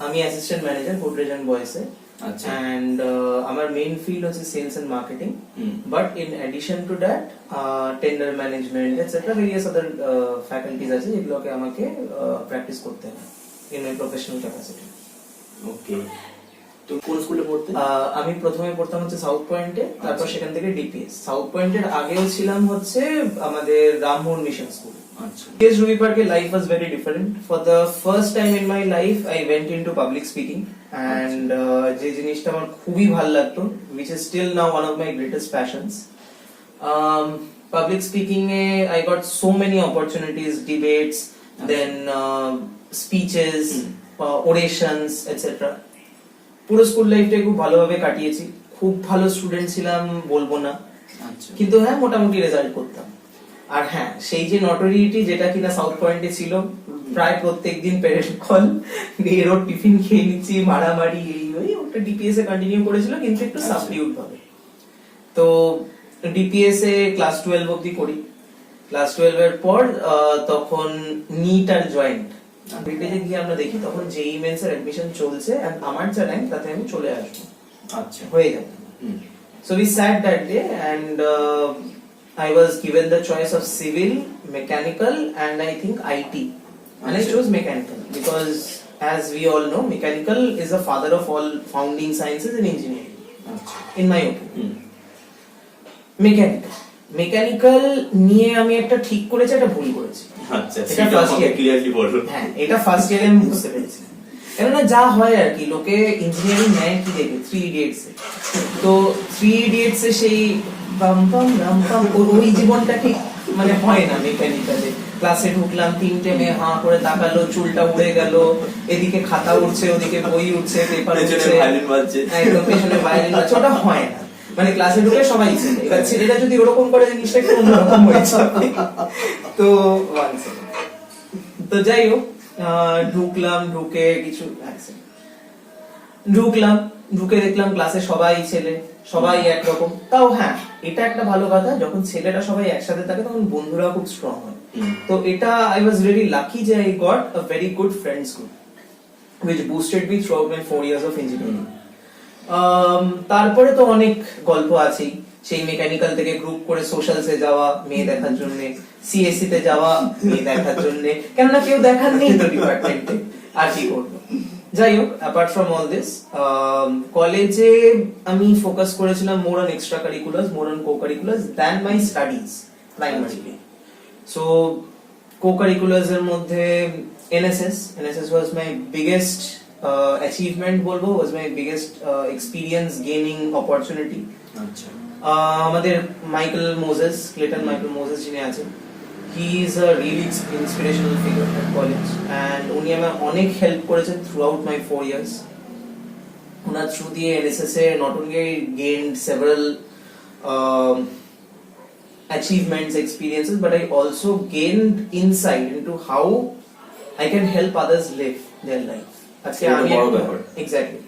আমি assistant manager Godrej and বয়েসে। আচ্ছা। and আমার মেইন ফিল্ড হচ্ছে sales and marketing, but in addition to that tender management etcetera various other faculties আছে যেগুলোকে আমাকে প্র্যাকটিস করতে হয় in my professional capacity. Okay, তো কোন স্কুলে পড়তে? আমি প্রথমে পড়তাম হচ্ছে সাউথ পয়েন্টে, তারপর সেখান থেকে ডিপিএস। সাউথ পয়েন্টের আগেও ছিলাম হচ্ছে আমাদের রামমোহন মিশন স্কুল। আচ্ছা। ডিপিএস রুবি পার্কে life was very different. For the first time in my life I went into public speaking and যে জিনিসটা আমার খুবই ভালো লাগতো, which is still now one of my greatest passions. Public speaking A I got so many opportunities, debates, then speeches, orations, etc. পুরো school লাইফটাই খুব ভালোভাবে কাটিয়েছি। খুব ভালো স্টুডেন্ট ছিলাম বলবো না, আচ্ছা, কিন্তু হ্যাঁ মোটামুটি রেজাল্ট করতাম। আর হ্যাঁ, সেই যে নটোরিটি যেটা কিনা সাউথ পয়েন্টে ছিল, প্রায় প্রত্যেকদিন প্যারেড কল, বেরো টিফিন খেয়ে নিচ্ছি, মারামারি, এই ওই ওটা ডিপিএস এ কন্টিনিউ করেছিল, কিন্তু একটু সাবডিউট ভাবে। তো ডিপিএস এ ক্লাস 12 অবধি করি। ক্লাস 12 এর পর তখন নিট আর জয়েন্ট ব্রিটেনে গিয়ে আমরা দেখি তখন জেই মেন্স এর অ্যাডমিশন চলছে, এন্ড আমার যা র্যাঙ্ক তাতে আমি চলে আসবো। আচ্ছা, হয়ে গেল। So we sat that day and I was given the choice of civil, mechanical and I think IT. And I chose mechanical because as we all know, mechanical is the father of all founding sciences and engineering. In my opinion. Mechanical নিয়ে আমি একটা ঠিক করেছি, একটা ভুল করেছি। আচ্ছা, সেটা আমাকে ক্লিয়ারলি বলো। হ্যাঁ, এটা ফার্স্ট ইয়ারে আমি বুঝতে পেরেছি। কেননা যা হয় আর কি, লোকে ইঞ্জিনিয়ারিং নেয় কি দেখে 3 ইডিয়টস এ, তো 3 ইডিয়টস এ সেই বাম বাম রাম বাম ওই জীবনটা ঠিক মানে হয় না মেকানিক্যালে। ক্লাসে ঢুকলাম, 3টে মেয়ে হাঁ করে তাকালো, চুলটা উড়ে গেল, এদিকে খাতা উঠছে, ওদিকে বই উঠছে, পেপার উঠছে, ভায়োলিন বাজছে, একদম পেছনে ভায়োলিন বাজছে, ওটা হয় না। মানে ক্লাসে ঢুকে সবাই ছেলে, এবার ছেলেরা যদি ওরকম করে জিনিসটা একটু অন্যরকম হয়েছে। তো তো যাই হোক, ঢুকলাম, ঢুকে দেখলাম ক্লাসে সবাই ছেলে, সবাই একরকম। তাও হ্যাঁ, এটা একটা ভালো কথা, যখন ছেলেরা সবাই একসাথে থাকে তখন বন্ধুরা খুব স্ট্রং হয়। তো এটা আই ওয়াজ রিয়েলি লাকি যে I got a very good friends group which boosted me throughout my 4 years of engineering. তারপরে তো অনেক গল্প আছেই, সেই মেকানিক্যাল থেকে গ্রুপ করে সোশ্যালসে যাওয়া মেয়ে দেখার জন্য, সিএসসি তে যাওয়া মেয়ে দেখার জন্য, কেননা কেউ দেখার নেই তো ডিপার্টমেন্টে, আর কি করব। যাই হোক, অ্যাপার্ট ফ্রম অল দিস, কলেজে আমি ফোকাস করেছিলাম more on extracurriculars, more on co-curriculars than my studies primarily. So co-curriculars এর মধ্যে NSS was my biggest achievement বলবো, was my biggest experience gaining opportunity. আচ্ছা। আমাদের ক্লেটন মাইকেল মোজেস যিনি আছেন, he is a really inspirational figure at college and উনি আমার অনেক হেল্প করেছেন throughout my 4 years. Owner through দিয়ে NSS A not only gained several achievements, experiences, but I also gained insight into how I can help others live their life. আজকে আমি exactly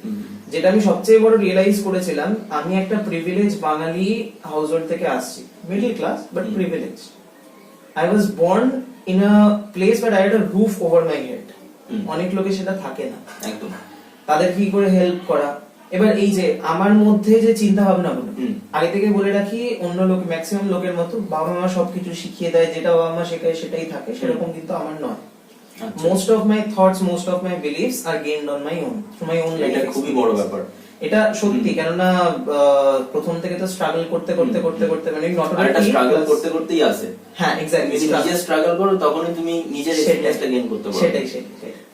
যেটা আমি সবচেয়ে বড় রিয়েলাইজ করেছিলাম, আমি একটা প্রিভিলেজ বাঙালি হাউসহোল্ড থেকে আসছি, middle class but privilege. I was born in a place where I had a roof over my head. অনেক লোকে সেটা থাকে না, একদম। তাদের কি করে হেল্প করা। এবার এই যে আমার মধ্যে যে চিন্তা ভাবনা গুলো, আগে থেকে বলে রাখি, অন্য লোক ম্যাক্সিমাম লোকের মতো বাবা মা সবকিছু শিখিয়ে দেয়, যেটা বাবা মা শেখায় সেটাই থাকে, সেরকম কিন্তু আমার নয়। Most of my thoughts, most of my beliefs are gained on my own, through my own life. এটা খুবই বড় ব্যাপার, এটা সত্যি। কেননা প্রথম থেকে তো স্ট্রাগল করতে মানে নট একটা স্ট্রাগল করতেই আসে। হ্যাঁ, এক্স্যাক্টলি। তুমি নিজে স্ট্রাগল করো, তখনই তুমি নিজের এক্সপেরিয়েন্সটা গেইন করতে পারবে। সেটাই।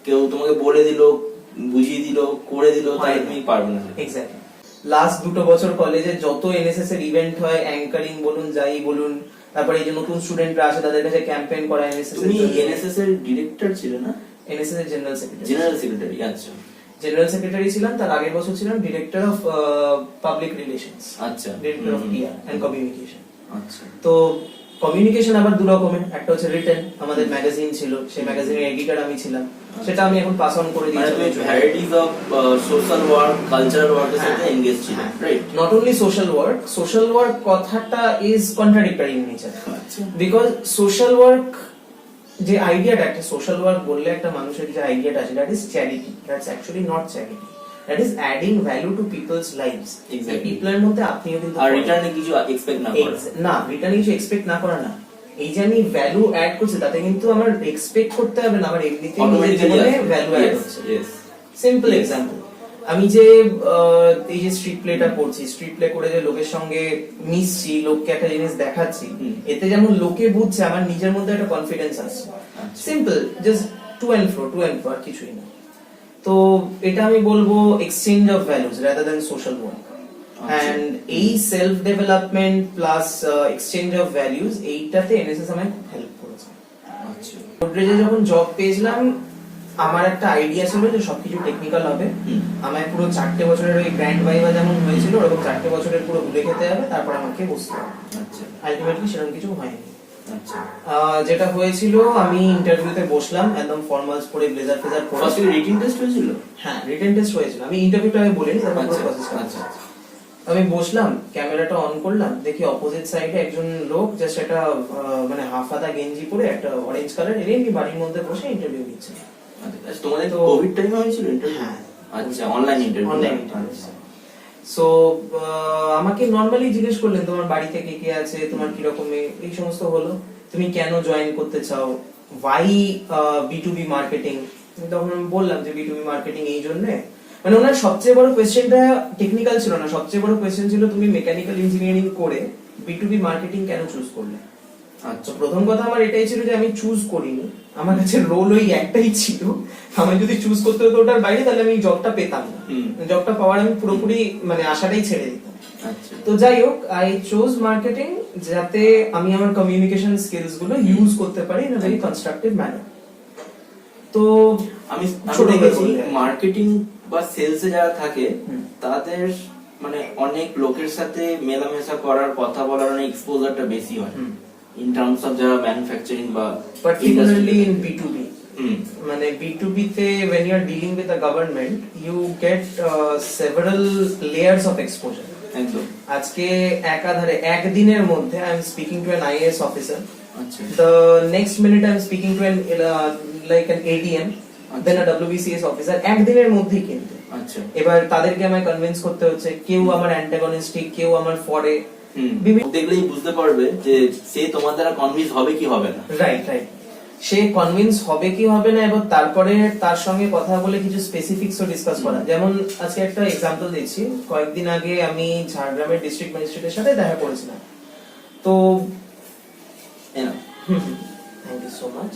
কেউ তোমাকে বলে দিল, বুঝিয়ে দিল, করে দিল, তাই তুমি পারবে না। এক্স্যাক্টলি। লাস্ট 2 বছর কলেজে যত NSS এর ইভেন্ট হয়, অ্যাঙ্কারিং বলুন, যাই বলুন, তারপরে এই যে নতুন স্টুডেন্টরা আসে তাদের কাছে ক্যাম্পেইন করা। তুমি NSS এর ডিরেক্টর ছিলে না? NSS এর জেনারেল সেক্রেটারি। আচ্ছা। জেনারেল সেক্রেটারি ছিলাম, তার আগের বছর ছিলাম ডিরেক্টর অফ পাবলিক রিলেশনস। আচ্ছা। Director of PR and communication. আচ্ছা। তো কমিউনিকেশন আবার দু রকমের, একটা হচ্ছে রিটেন, আমাদের ম্যাগাজিন ছিল, সেই ম্যাগাজিনের এডিটর আমি ছিলাম, সেটা আমি এখন পাস অন করে দিয়েছি। মানে varieties of social work, cultural ওয়ার্কের সাথে এনগেজ ছিল, right? Not only social work কথাটা is contradictory in nature, because social work যে আইডিয়াটা একটা সোশ্যাল ওয়ার্ক বললে একটা মানুষের যে আইডিয়াটা আছে that is charity, that's actually not charity, that is adding value to people's lives. Exactly. পিপলের মধ্যে আপনিও কিন্তু আর রিটার্নে কিছু এক্সপেক্ট না করে। না, রিটার্নে কিছু এক্সপেক্ট না করা না, এই যে আমি ভ্যালু অ্যাড করছি তাতে কিন্তু আমার এক্সপেক্ট করতে হবে না, আমার এমনিতেই নিজের জীবনে ভ্যালু অ্যাড হচ্ছে। সিম্পল এক্সাম্পল, আমি যে এই যে স্ট্রিট প্লেটা করছি, স্ট্রিট প্লে করে যে লোকের সঙ্গে মিশছি, লোককে একটা জিনিস দেখাচ্ছি, এতে যেমন লোকে বুঝছে, আমার নিজের মধ্যে একটা কনফিডেন্স আসছে। Simple, just to and fro আর কিছুই না। তো এটা আমি বলবো exchange of values rather than social work. And এই self development plus exchange of values, এইটাতে এনএসএস আমায় খুব হেল্প করেছে। আচ্ছা, গোদরেজে যখন জব পেয়েছিলাম, আমার একটা আইডিয়া ছিল যে সবকিছু টেকনিক্যাল হবে, আমায় পুরো 4টে বছরের ওই গ্র্যান্ড ভাইভা যেমন হয়েছিল ওরকম 4টে বছরের পুরো ঘুরে খেতে হবে, তারপর আমাকে বসতে হবে। আচ্ছা, আলটিমেটলি সেরকম কিছু হয়নি। আচ্ছা। যেটা হয়েছিল, আমি ইন্টারভিউতে বসলাম একদম ফর্মালস পরে, ব্লেজার ফেজার পরে। ফার্স্ট রিটেন টেস্ট হয়েছিল? হ্যাঁ, রিটেন টেস্ট হয়েছিল। আমি ইন্টারভিউটা আমি বলিনি, তারপর পুরো আচ্ছা, প্রসেসটা। আচ্ছা। আমি বসলাম, ক্যামেরাটা অন করলাম, দেখি অপোজিট সাইডে একজন লোক জাস্ট একটা মানে হাফ হাতা গেঞ্জি পরে একটা অরেঞ্জ কালার এমনি বাড়ির মধ্যে বসে ইন্টারভিউ দিচ্ছে। আচ্ছা, তোমাদের তো কোভিড টাইমে হয়েছিল ইন্টারভিউ? হ্যাঁ। আচ্ছা, অনলাইন ইন্টারভিউ। অনলাইন সো আমাকে নরমালি জিজ্ঞেস করলেন তোমার বাড়িতে কে কে আছে, তোমার কি রকম এই সমস্ত হলো, তুমি কেন জয়েন করতে চাও, ওয়াই B2B মার্কেটিং। তখন আমি বললাম যে B2B মার্কেটিং এই জন্য, মানে ওনার সবচেয়ে বড় কোয়েশ্চেনটা টেকনিক্যাল ছিল না, সবচেয়ে বড় কোয়েশ্চেন ছিল তুমি মেকানিক্যাল ইঞ্জিনিয়ারিং করে B2B মার্কেটিং কেন চুজ করলে। আচ্ছা, প্রথম কথা আমার এটাই ছিল যে আমি চুজ করিনি, আমার কাছে রোল ওই একটাই ছিল, আমি যদি চুজ করতে হতো ওটার বাইরে তাহলে আমি জবটা পেতাম না, জবটা পাওয়ার আমি পুরোপুরি মানে আশাটাই ছেড়ে দিতাম। তো যাই হোক, আই চোজ মার্কেটিং যাতে আমি আমার কমিউনিকেশন স্কিলস গুলো ইউজ করতে পারি in a very constructive manner. তো আমি ছোট দেখেছি মার্কেটিং বা সেলসে যারা থাকে তাদের মানে অনেক লোকের সাথে মেলামেশা করার, কথা বলার অনেক এক্সপোজারটা বেশি হয় ইন টার্মস অফ যারা ম্যানুফ্যাকচারিং বা particularly in B2B. মানে B2B তে when you are dealing with the government you get several layers of exposure. একদম। আজকে একাধারে একদিনের মধ্যে I am speaking to an IAS officer. আচ্ছা। The next minute I am speaking to an like an ADM, then a WBCS officer, একদিনের মধ্যেই কিন্তু। আচ্ছা। এবার তাদেরকে আমায় কনভিন্স করতে হচ্ছে, কেউ আমার অ্যান্টাগনিস্টিক, কেউ আমার ফরে। দেখলেই বুঝতে পারবে যে সে তোমার দ্বারা কনভিন্স হবে কি হবে না। রাইট, সে কনভিন্স হবে কি হবে না, এবং তারপরে তার সঙ্গে কথা বলে কিছু স্পেসিফিক্সও ডিসকাস করা। যেমন আজকে একটা এক্সাম্পল দিচ্ছি, কয়েকদিন আগে আমি ঝাড়গ্রামের ডিস্ট্রিক্ট ম্যাজিস্ট্রেটের সাথে দেখা করেছিলাম। তো থ্যাংক ইউ সো মাচ।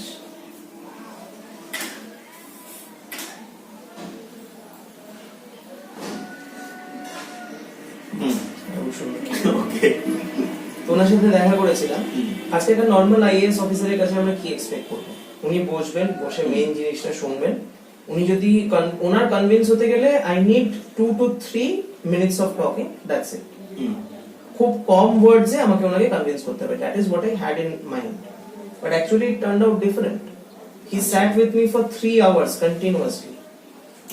ওনার সাথে দেখা করেছিলাম। আজকে একটা নর্মাল আইএএস অফিসারের কাছে আমরা কি এক্সপেক্ট করব, উনি বসবেন, বসে মেইন জিনিসটা শুনবেন। উনি যদি ওনার কনভিন্স হতে গেলে I need 2 to 3 minutes of talking, that's it. খুব কম ওয়ার্ডসে আমাকে ওনাকে কনভিন্স করতে হবে, that is what I had in mind, but actually it turned out different. He sat with me for 3 hours continuously,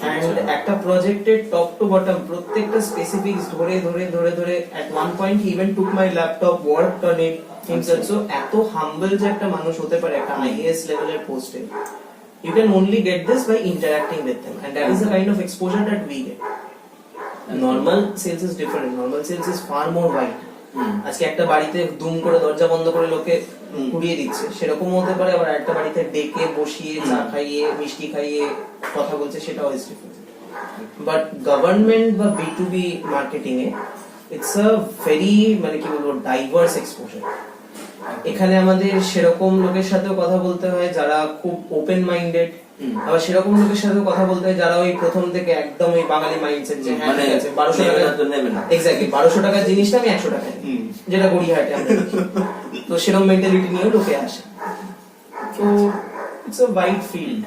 and একটা প্রজেক্টের top to bottom প্রত্যেকটা স্পেসিফিক্স ধরে ধরে ধরে ধরে at one point he even took my laptop, worked on it himself. So এত হাম্বল যে একটা মানুষ হতে পারে একটা আইএএস লেভেলের পোস্টে, you can only get this by interacting with them, and that is the kind of exposure that we get. Normal sales is different, normal sales is far more wide. আজকে একটা বাড়িতে দুম করে দরজা বন্ধ করে লোকে কুড়িয়ে দিচ্ছে, সেরকম হতে পারে। আবার একটা বাড়িতে ডেকে বসিয়ে চা খাইয়ে মিষ্টি খাইয়ে কথা বলছে, সেটাও ইজ ডিফারেন্ট। বাট গভর্নমেন্ট বা B2B marketing A it's a very মানে কি বলবো ডাইভার্স এক্সপোজার। এখানে আমাদের সেরকম লোকের সাথেও কথা বলতে হয় যারা খুব ওপেন মাইন্ডেড, আবার সেরকম লোকের সাথে কথা বলতে হয় যারা ওই প্রথম থেকে একদম ওই বাঙালি মাইন্ডসেট, যে হ্যাঁ ঠিক আছে 1200 টাকা তো নেবে না, এক্স্যাক্টলি 1200 টাকার জিনিসটা আমি 100 টাকায়, যেটা গড়িয়াহাটে আমরা দেখি। তো সেরকম মেন্টালিটি নিয়ে লোকে আসে। তো ইটস আ ওয়াইড ফিল্ড।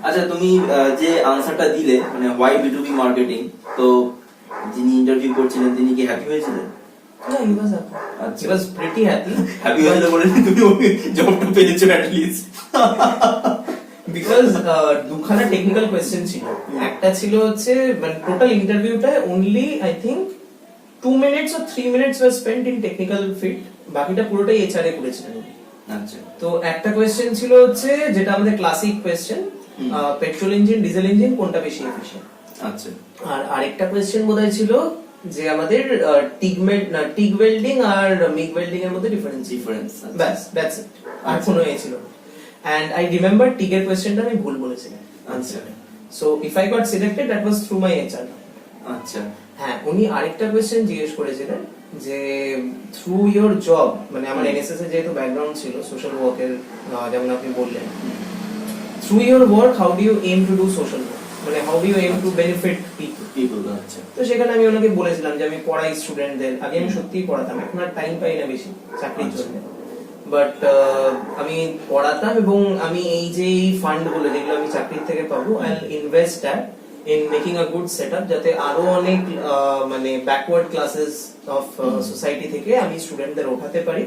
আচ্ছা, তুমি যে আনসারটা দিলে মানে হোয়াই B2B মার্কেটিং, তো যিনি ইন্টারভিউ করছিলেন তিনি কি হ্যাপি হয়েছিলেন? Yeah, he was happy. He was pretty happy. Happy হয়েছিল বলে তুমি জবটা পেয়েছো at least. বিকজ দুখানা টেকনিক্যাল কোয়েশ্চেন ছিল। একটা ছিল হচ্ছে মানে টোটাল ইন্টারভিউটা only I think 2 minutes or 3 minutes were spent in technical fit, বাকিটা পুরোটাই HR এ করেছিলেন। আচ্ছা তো একটা কোয়েশ্চেন ছিল হচ্ছে যেটা আমাদের classic question, petrol engine diesel engine কোনটা বেশি এফিশিয়েন্ট। আচ্ছা আর আরেকটা কোয়েশ্চেন বোধহয় ছিল যে আমাদের টিগ ওয়েল্ডিং আর মিগ ওয়েল্ডিং এর মধ্যে ডিফারেন্স। ব্যাস দ্যাটস ইট, আর কোনো এ ছিল না। এন্ড আই রিমেম্বার টিগের কোয়েশ্চেনটা আমি ভুল বলেছিলাম আনসারে। So if I got selected that was through my HR. আচ্ছা হ্যাঁ, উনি আরেকটা কোয়েশ্চেন জিজ্ঞেস করেছিলেন যে থ্রু ইওর জব, মানে আমার এনএসএস এর যেহেতু ব্যাকগ্রাউন্ড ছিল সোশ্যাল ওয়ার্কের, যেমন আপনি বললেন, through your work how do you aim to do social work, মানে how do you aim to benefit people. আচ্ছা তো সেখানে আমি ওনাকে বলেছিলাম যে আমি পড়াই স্টুডেন্টদের, আগে আমি সত্যিই পড়াতাম, এখন আর টাইম পাই না বেশি চাকরির জন্য, বাট আমি পড়াতাম এবং আমি এই যে ফান্ড গুলো যেগুলো আমি চাকরির থেকে পাবো I will invest that in making a good setup, যাতে আরো অনেক মানে ব্যাকওয়ার্ড ক্লাসেস অফ সোসাইটি থেকে আমি স্টুডেন্টদের ওঠাতে পারি,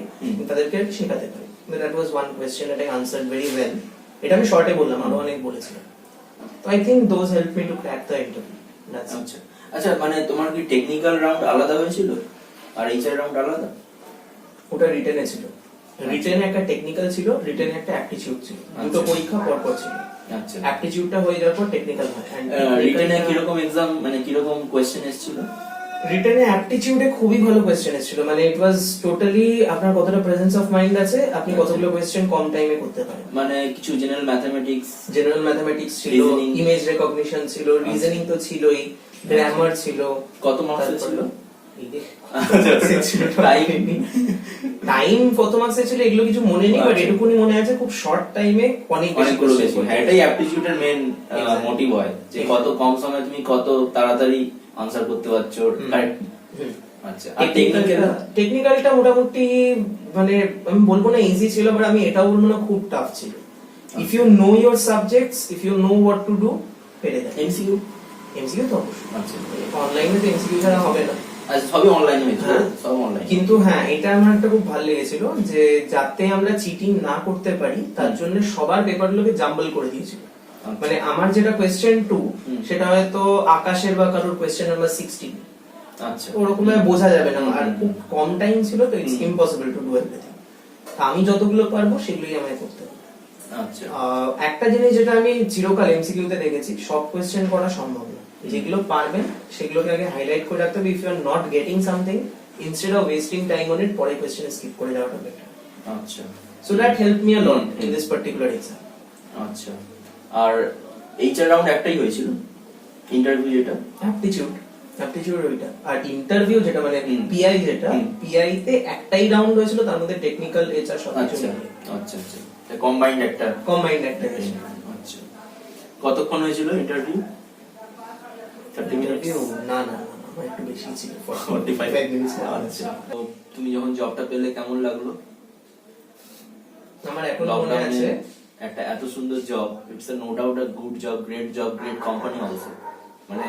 তাদেরকে শেখাতে পারি। That was one question that I answered very well. এটা আমি শর্টে বললাম, আরো অনেক বলেছিলাম। তো I think those help me two crack the interview. আচ্ছা আচ্ছা, মানে তোমার কি টেকনিক্যাল রাউন্ড আলাদা হয়েছিল আর এইচআর রাউন্ড আলাদা? ওটা রিটেনে ছিল, রিটেনে একটা টেকনিক্যাল ছিল, রিটেনে একটা অ্যাপটিটিউড ছিল, দুটো পরীক্ষা পর পর ছিল। আচ্ছা, অ্যাপটিটিউডটা হয়ে যাওয়ার পর টেকনিক্যাল হয়। রিটেনে কি রকম एग्जाम, মানে কি রকম কোশ্চেন এসেছিল? রিটেনে অ্যাপটিটিউডে খুবই ভালো কোশ্চেন এসেছিল, মানে ইট ওয়াজ টোটালি আপনার কতটা প্রেজেন্স অফ মাইন্ড আছে, আপনি কতগুলো কোশ্চেন কম টাইমে করতে পারেন। মানে কিছু জেনারেল ম্যাথমেটিক্স ছিল, ইমেজ রেকগনিশন ছিল, রিজনিং তো ছিলই, গ্রামার ছিল। কত মার্কস ছিল? টাইম কত মার্কস ছিল এগুলো কিছু মনে নেই, বাট এটুকুনি মনে আছে খুব শর্ট টাইমে অনেকগুলো বেশি। হ্যাঁ, এটাই অ্যাপটিটিউডের মেইন মোটিভ হয়, যে কত কম সময়ে তুমি কত তাড়াতাড়ি আনসার করতে পারছো। কারেক্ট। আচ্ছা, আর টেকনিক্যালটা মোটামুটি মানে আমি বলবো না ইজি ছিল, বাট আমি এটাও বলবো না খুব টাফ ছিল। If you know your subjects, if you know what to do, পেরে যাবে। এমসিকিউ তো অবশ্যই। আচ্ছা, অনলাইনে তো এমসিকিউ ছাড়া হবে না। আচ্ছা, সবই অনলাইনে হয়েছে, সব অনলাইন। কিন্তু হ্যাঁ, এটা আমার একটা খুব ভালো লেগেছিল যে যাতে আমরা চিটিং না করতে পারি তার জন্য সবার পেপারগুলোকে জাম্বল করে দিয়েছিল। মানে আমার যেটা কোয়েশ্চেন 2 সেটা হয়তো আকাশের বা কারোর কোয়েশ্চেন নাম্বার 16। আচ্ছা, ওরকম ভাবে বোঝা যাবে না, আর খুব কম টাইম ছিল, তো it's impossible to do everything. আমি যতগুলো পারবো সেগুলোই আমায় করতে হবে। আচ্ছা, একটা জিনিস যেটা আমি চিরকাল এমসিকিউ তে দেখেছি, সব কোয়েশ্চেন করা সম্ভব না। যেগুলো পারবেন সেগুলোকে আগে হাইলাইট করে রাখতে হবে। If you are not getting something, instead of wasting time on it, পরে কোয়েশ্চেন স্কিপ করে যাওয়াটা বেটার। আচ্ছা, so that help me a lot in this particular exam. আচ্ছা, আর এইচআর রাউন্ড একটাই হয়েছিল, ইন্টারভিউ যেটা অ্যাপটিটিউড ওইটা, আর ইন্টারভিউ যেটা মানে পিআই, যেটা পিআই তে একটাই রাউন্ড হয়েছিল, তার মধ্যে টেকনিক্যাল এইচআর সব কিছু আচ্ছা আচ্ছা আচ্ছা, কম্বাইন্ড একটা হয়েছিল। আচ্ছা, কতক্ষণ হয়েছিল ইন্টারভিউ? 30 মিনিট? না, আমার একটু বেশি ছিল, 45 মিনিটস। আচ্ছা, তো তুমি যখন জবটা পেলে কেমন লাগলো? আমার এখন মনে আছে একটা এত সুন্দর job, it's no doubt a good job, great company also. মানে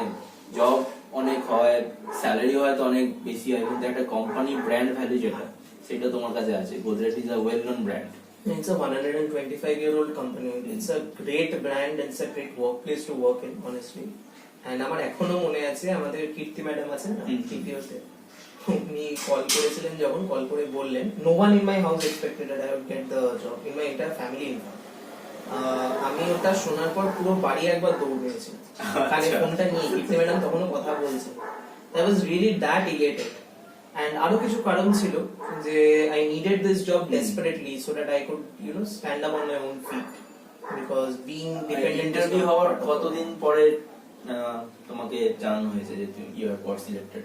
জব অনেক হয়, স্যালারি হয় তো অনেক বেশি হয়, কিন্তু একটা কোম্পানি ব্র্যান্ড ভ্যালু যেটা, সেটা তোমার কাছে আছে। Godrej is a well known brand. It's a 125-year-old company. It's a great brand and it's a great workplace to work in, honestly. And আমার এখনো মনে আছে, আমাদের কীর্তি ম্যাডাম আছে না, টিপিওতে, উনি কল করেছিলেন, যখন কল করে বললেন, no one in my house expected that I would get the job, in my entire family in fact. আমি ওটা শোনার পর পুরো বাড়ি একবার দৌড় দিয়েছিলাম, কানে ফোনটা নিয়ে। কীর্তি ম্যাডাম তখনও কথা বলছে। I was really that elated. And আরো কিছু কারণ ছিল যে I needed this job desperately so that I could, stand up on my own feet, because being dependent. Interview হওয়ার কতদিন পরে তোমাকে জানানো হয়েছে যে তুমি ইউ আর গট সিলেক্টেড?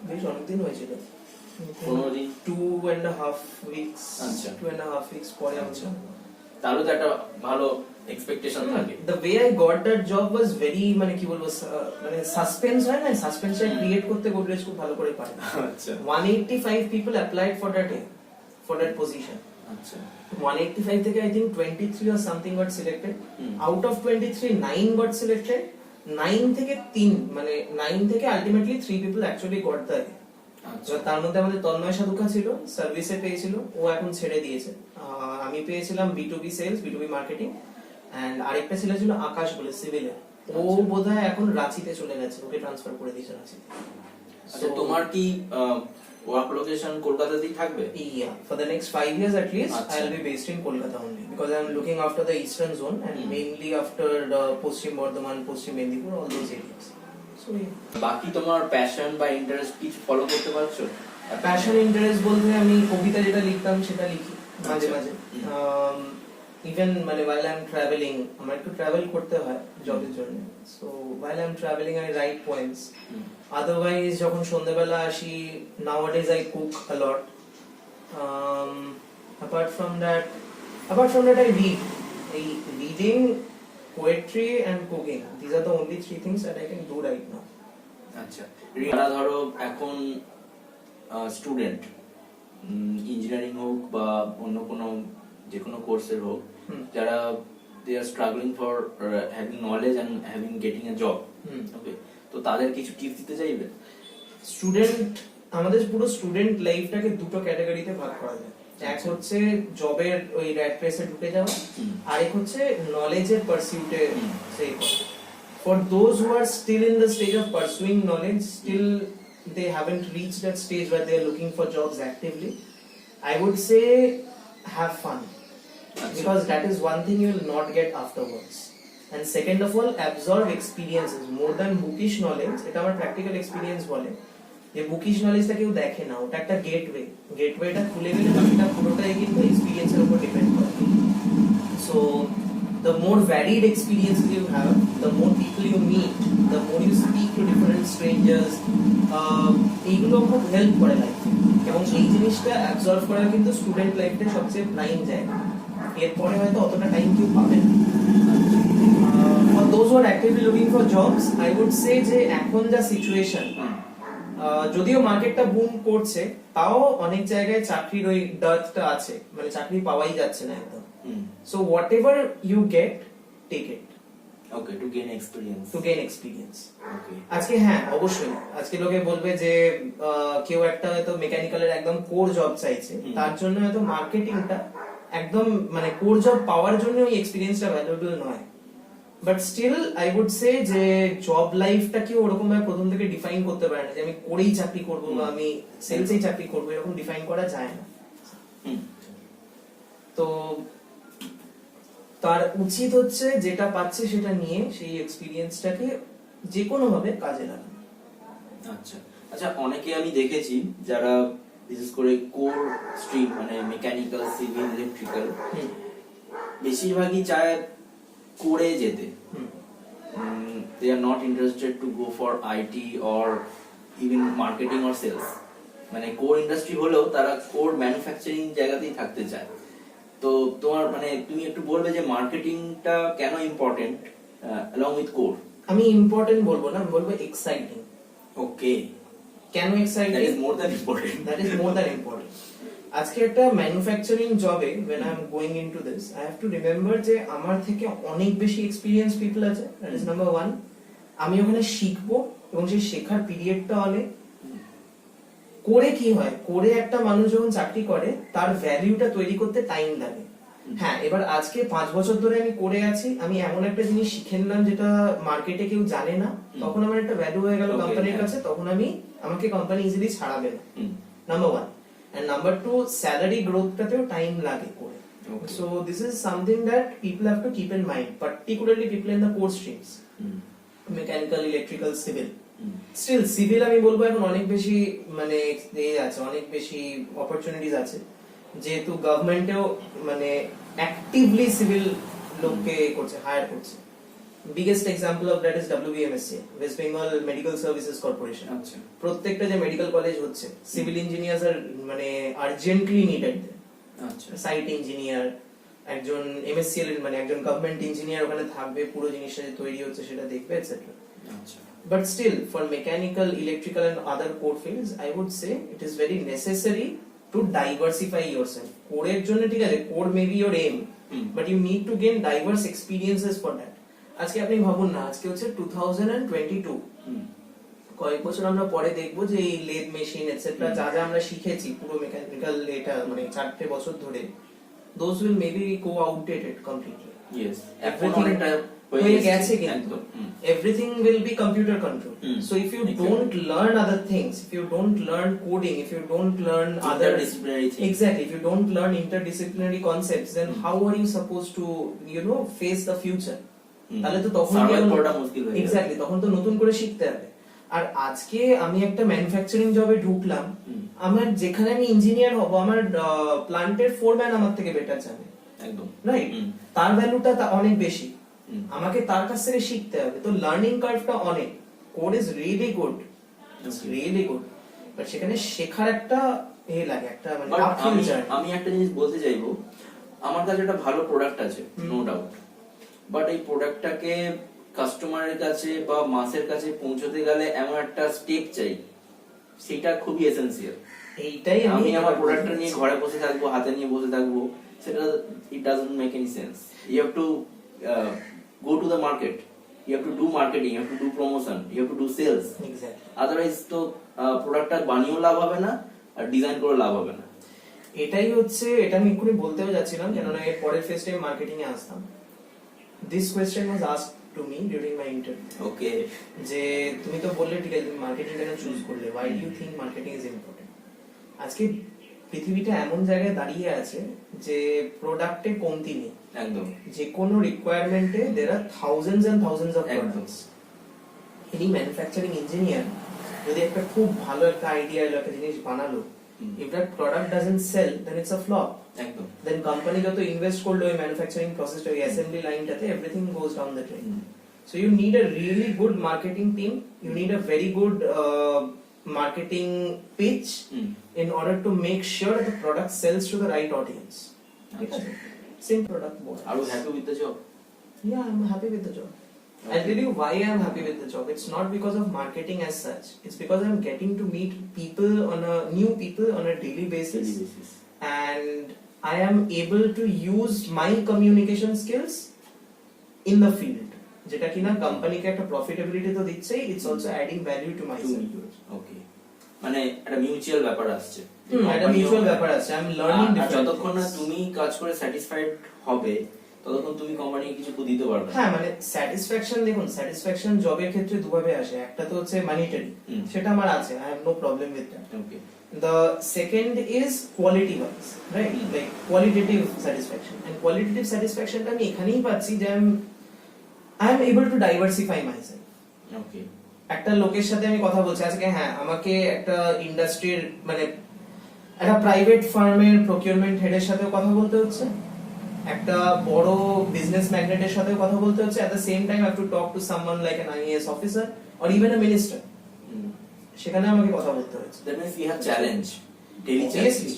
বেশ অনেকদিন হয়েছিল, 15 দিন, 2.5 weeks। আচ্ছা, 2.5 weeks পরে। আচ্ছা, তাহলে তো একটা ভালো এক্সপেকটেশন থাকে। The way I got that job was very, মানে কি বলবো, মানে সাসপেন্স হয় না, সাসপেন্সটা ক্রিয়েট করতে গোদরেজ খুব ভালো করে পারে। আচ্ছা, 185 people applied for that position. আচ্ছা, 185 থেকে I think 23 or something got selected. Out of 23, 9 got selected. 9 থেকে 3, মানে 9 থেকে ultimately 3 people actually got the. আচ্ছা, তার মধ্যে আমাদের তন্ময় সাধুকা ছিল, সার্ভিসে পেয়েছিল, ও এখন ছেড়ে দিয়েছে। আমি পেয়েছিলাম B2B sales, B2B marketing, and আরেকটা ছিল আকাশ বলে সিভিলে, ও বোধহয় এখন রাঁচিতে চলে গেছে, ওকে ট্রান্সফার করে দিয়েছে রাঁচিতে। আচ্ছা, তোমার কি ওয়ার্ক লোকেশন কলকাতাতেই থাকবে? Yeah, for the next 5 years at least, Achha. I'll be based in Kolkata only because I'm looking after the eastern zone and mainly after the Paschim Bardhaman, Paschim Mendipur, all those areas. So yeah. বাকি তোমার passion বা interest কিছু follow করতে পারছো? Passion interest বলতে আমি কবিতা যেটা লিখতাম সেটা লিখি মাঝে মাঝে। ইভেন মানে while I'm traveling, আমার একটু ট্রাভেল করতে হয় জবের জন্য, so while I'm traveling I write poems. Otherwise যখন সন্ধ্যাবেলা আসি, nowadays I cook a lot. Apart from that I read. Reading, poetry and cooking, these are the only 3 things that I can do right now. আচ্ছা, যারা ধরো এখন student, engineering হোক বা অন্য কোনো যে কোনো কোর্সের হোক, যারা they are struggling for having knowledge and having getting a job, okay, তো তাদের কিছু টিপস দিতে চাইবে? স্টুডেন্ট, আমাদের পুরো স্টুডেন্ট লাইফটাকে দুটো ক্যাটাগরিতে ভাগ করা যায়। এক হচ্ছে জবের ওই র্যাট রেসে ঢুকে যাওয়া, আর এক হচ্ছে নলেজের পারসিউটে সেই করা। For those who are still in the stage of pursuing knowledge, still they haven't reached that stage where they are looking for jobs actively, I would say have fun, because that is one thing you will not get afterwards. And second of all, absorb experiences more than bookish knowledge. এটা আমার practical experience বলে যে bookish নলেজটা কেউ দেখে না, ওটা একটা গেটওয়েটা খুলে গেলে বাকিটা পুরোটাই কিন্তু এক্সপিরিয়েন্সের উপর ডিপেন্ড করে। So the more varied experiences you have, the more people you meet, the more you speak to different strangers, এইগুলো খুব হেল্প করে লাইফে, এবং এই জিনিসটা অ্যাবজর্ব করা কিন্তু স্টুডেন্ট লাইফে সবচেয়ে প্রাইম জায়গা। এরপরে হয়তো অতটা টাইম কেউ পাবে না। For those who are actively looking for jobs, I would say যে এখন যা সিচুয়েশন, যদিও মার্কেটটা বুম করছে, তাও অনেক জায়গায় চাকরির ওই ডার্টটা আছে, মানে চাকরি পাওয়াই যাচ্ছে না একদম। So whatever you get, take it. Okay, to gain experience. Okay. আজকে হ্যাঁ অবশ্যই, আজকে লোকে বলবে যে কেউ একটা হয়তো মেকানিক্যালের একদম কোর জব চাইছে, তার জন্য হয়তো মার্কেটিংটা একদম মানে কোর জব পাওয়ার জন্য ওই এক্সপেরিয়েন্সটা ভ্যালুয়েবল নয়। But still I would say যে জব লাইফটা কি ওরকম ভাবে প্রথম থেকে ডিফাইন করতে পারে না যে আমি করেই চাকরি করব বা আমি সেলসেই চাকরি করব, এরকম ডিফাইন করা যায় না। তো তার উচিত হচ্ছে যেটা পাচ্ছে সেটা নিয়ে সেই এক্সপেরিয়েন্সটাকে যে কোনো ভাবে কাজে লাগানো। আচ্ছা আচ্ছা, অনেকে আমি দেখেছি যারা বিশেষ করে কোর স্ট্রিম মানে মেকানিক্যাল, সিভিল, ইলেকট্রিক্যাল, বেশিরভাগই চায় করে যেতে। they are not interested to go for IT or even marketing or sales, মানে কোর ইন্ডাস্ট্রি হলেও তারা কোর ম্যানুফ্যাকচারিং জায়গাতেই থাকতে চায়। তো তোমার মানে তুমি একটু বলবে যে মার্কেটিংটা কেন ইম্পর্টেন্ট along with কোর? আমি ইম্পর্টেন্ট বলবো না, আমি বলবো এক্সাইটিং। ওকে, কেন exciting? That is more than important. That is more than important. আজকে একটা ম্যানুফ্যাকচারিং জবে when I am going into this, I have to remember যে আমার থেকে অনেক বেশি এক্সপেরিয়েন্স পিপল আছে, দ্যাট ইজ নাম্বার 1। আমি ওখানে শিখবো এবং সেই শেখার পিরিয়ডটা অনেক। করে কি হয়, করে একটা মানুষ যখন চাকরি করে তার ভ্যালুটা তৈরি করতে টাইম লাগে। হ্যাঁ, এবার আজকে 5 বছর ধরে আমি করে আছি, আমি এমন একটা জিনিস শিখে নিলাম যেটা মার্কেটে কেউ জানে না, তখন আমার একটা ভ্যালু হয়ে গেল কোম্পানির কাছে, তখন আমাকে কোম্পানি ইজিলি ছাড়াবে না, নাম্বার 1। and number 2, স্যালারি গ্রোথটাতেও টাইম লাগে করে। so this is something that people have to keep in mind, particularly people in the core streams, mechanical, electrical, civil. Still civil আমি বলবো এখন অনেক বেশি মানে আছে, অনেক বেশি অপরচুনিটিজ আছে, যেহেতু গভর্নমেন্টেও মানে অ্যাক্টিভলি সিভিল লোককে করছে, হায়ার করছে। Biggest example of that is WBMSC, West Bengal medical services corporation. আচ্ছা, প্রত্যেকটা যে মেডিকেল কলেজ হচ্ছে, সিভিল ইঞ্জিনিয়ার্স আর মানে আর্জেন্টলি নিডেড। আচ্ছা, সাইট ইঞ্জিনিয়ার, একজন MSCL মানে একজন গভর্নমেন্ট ইঞ্জিনিয়ার ওখানে থাকবে, পুরো জিনিসটা যে তৈরি হচ্ছে সেটা দেখবে, এটসেট্রা। আচ্ছা, but still for mechanical, electrical and other core fields I would say it is very necessary to diversify yourself. core এর জন্য ঠিক আছে, core may be your aim, but you need to gain diverse experiences for that. আজকে আপনি ভাবুন না, আজকে হচ্ছে 2022, কয়েক বছর আমরা পরে দেখবো যে এই লেদ মেশিন এটসেট্রা যা যা আমরা শিখেছি পুরো মেকানিক্যাল এটা মানে 4 বছর ধরে, those will maybe go outdated completely. yes, Everything হয়ে গেছে কিন্তু একদম everything will be computer control. So if you Exactly. don't learn other things, if you don't learn coding, if you don't learn other interdisciplinary things. exactly, if you don't learn interdisciplinary concepts, then how are you supposed to face the future? তাহলে তো তখন survive করাটা মুশকিল হয়ে যাবে exactly, তখন তো নতুন করে শিখতে হবে। আর আজকে আমি একটা ম্যানুফ্যাকচারিং জবে ঢুকলাম, আমার যেখানে আমি ইঞ্জিনিয়ার হব, আমার প্ল্যান্টের ফোরম্যান আমার থেকে বেটার জানে, একদম রাইট? তার ভ্যালুটা অনেক বেশি, আমাকে তার কাছ থেকে শিখতে হবে। তো লার্নিং কার্ভটা অনেক, code is really good, really good, but সেখানে শেখার একটা লাগে, একটা মানে But আপহিল জার্নি। আমি একটা জিনিস বলতে চাইবো, আমার কাছে একটা ভালো প্রোডাক্ট আছে, নো ডাউট, বাট এই প্রোডাক্টটাকে কাস্টমারের কাছে বা মাসের কাছে পৌঁছতে গেলে এমন একটা স্টেপ চাই, সেটা খুবই এসেনশিয়াল। এইটাই আমি আমার প্রোডাক্টটা নিয়ে ঘরে বসে থাকবো, হাতে নিয়ে বসে থাকবো, সেটা it doesn't make any sense. You have to go to the market, you have to do marketing, you have to do promotion, you have to do sales, exactly. otherwise তো প্রোডাক্টটা বানিয়েও লাভ হবে না আর ডিজাইন করে লাভ হবে না। এটাই হচ্ছে, এটা আমি এক্ষুনি বলতেও যাচ্ছিলাম, কেননা এর পরের ফেজ টাইম মার্কেটিং এ আসতাম। This question was asked to me during my interview, okay, যে তুমি তো বললে ঠিক আছে, তুমি মার্কেটিং কেন চুজ করলে, why do you think marketing is important? আজকে পৃথিবীটা এমন জায়গায় দাঁড়িয়ে আছে যে প্রোডাক্টে কমতি নেই, একদম যে কোনো রিকোয়ারমেন্টে দেয়ার আর থাউজেন্ডস এন্ড থাউজেন্ডস অফ একদম। প্রোডাক্টস। এনি ম্যানুফ্যাকচারিং ইঞ্জিনিয়ার যদি একটা খুব ভালো একটা আইডিয়া এলো, একটা জিনিস বানালো, if that product doesn't sell, then it's a flop. একদম Then company যত ইনভেস্ট করলো ওই ম্যানুফ্যাকচারিং প্রসেসটা, ওই assembly লাইনটাতে, everything goes down the drain. So you need a really good marketing team, you need a very good marketing pitch in order to make sure the product sells to the right audience. ঠিক আছে? Same product both. Are you happy with the job? Yeah, I'm happy with the job. I'll tell you why I'm happy with the job. It's not because of marketing as such. It's because I'm getting to meet new people on a daily basis. Daily basis. And I am able to use my communication skills in the field. যেটা কিনা কোম্পানিকে একটা profitability তো দিচ্ছেই, it's also adding value to myself. Okay, মানে একটা mutual ব্যাপার আসছে, একটা মিউচুয়াল ব্যাপার আছে, আই এম লার্নিং ডিফারেন্ট। যতক্ষণ না তুমি কাজ করে স্যাটিসফাইড হবে, ততক্ষণ তুমি কোম্পানিকে কিছু দিতে পারবে না। হ্যাঁ, মানে স্যাটিসফ্যাকশন, দেখুন স্যাটিসফ্যাকশন জবের ক্ষেত্রে দুভাবে আসে, একটা তো হচ্ছে মানিটারি, সেটা আমার আছে, I have no problem with that. Okay, The second is quality wise, right? Like qualitative satisfaction. And qualitative satisfaction টা আমি এখানেই পাচ্ছি যে I am able to diversify myself. ওকে, একটা লোকের সাথে আমি কথা বলছি আজকে, হ্যাঁ আমাকে একটা ইন্ডাস্ট্রির মানে একটা প্রাইভেট ফার্মের প্রকিউরমেন্ট হেডের সাথেও কথা বলতে হচ্ছে, একটা বড় বিজনেস ম্যাগনেটের সাথেও কথা বলতে হচ্ছে, at the same time I have to talk to someone like an IAS officer or even a minister. সেখানে আমাকে কথা বলতে হচ্ছে। That means you have challenge, daily Obviously,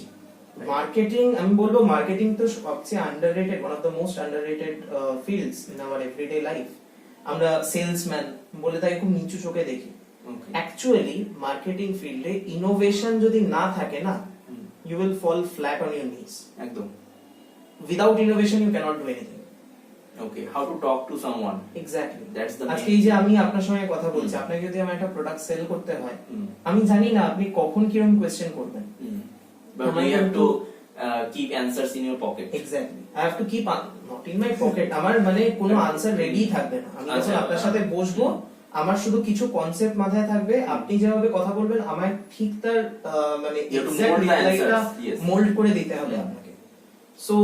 marketing, আমি বলবো মার্কেটিং তো সবচেয়ে underrated, one of the most underrated fields in our everyday life. আমরা সেলসম্যান বলে তাই খুব নিচু চোখে দেখি। অ্যাকচুয়ালি মার্কেটিং ফিল্ডে ইনোভেশন যদি না থাকে না, you will fall flat on your knees. একদম। Without innovation you cannot do anything. Okay, how to talk to someone. Exactly. That's the আজকে এই যে আমি আপনার সঙ্গে কথা বলছি, আপনাকে যদি আমার একটা প্রোডাক্ট সেল করতে হয়, আমি জানি না আপনি কখন কিরকম কোশ্চেন করবেন। But you have to keep answers in your pocket. Exactly. I have to keep not in my pocket. আমার মানে কোনো আনসার রেডি থাকবে না। আমি যখন আপনার সাথে বসবো, আমার শুধু কিছু কনসেপ্ট মাথায় থাকবে, আপনি যেভাবে কথা বলবেন আমায় ঠিক তার মানে এক্সাক্ট রিপ্লাইটা মোল্ড করে দিতে হবে আপনাকে। So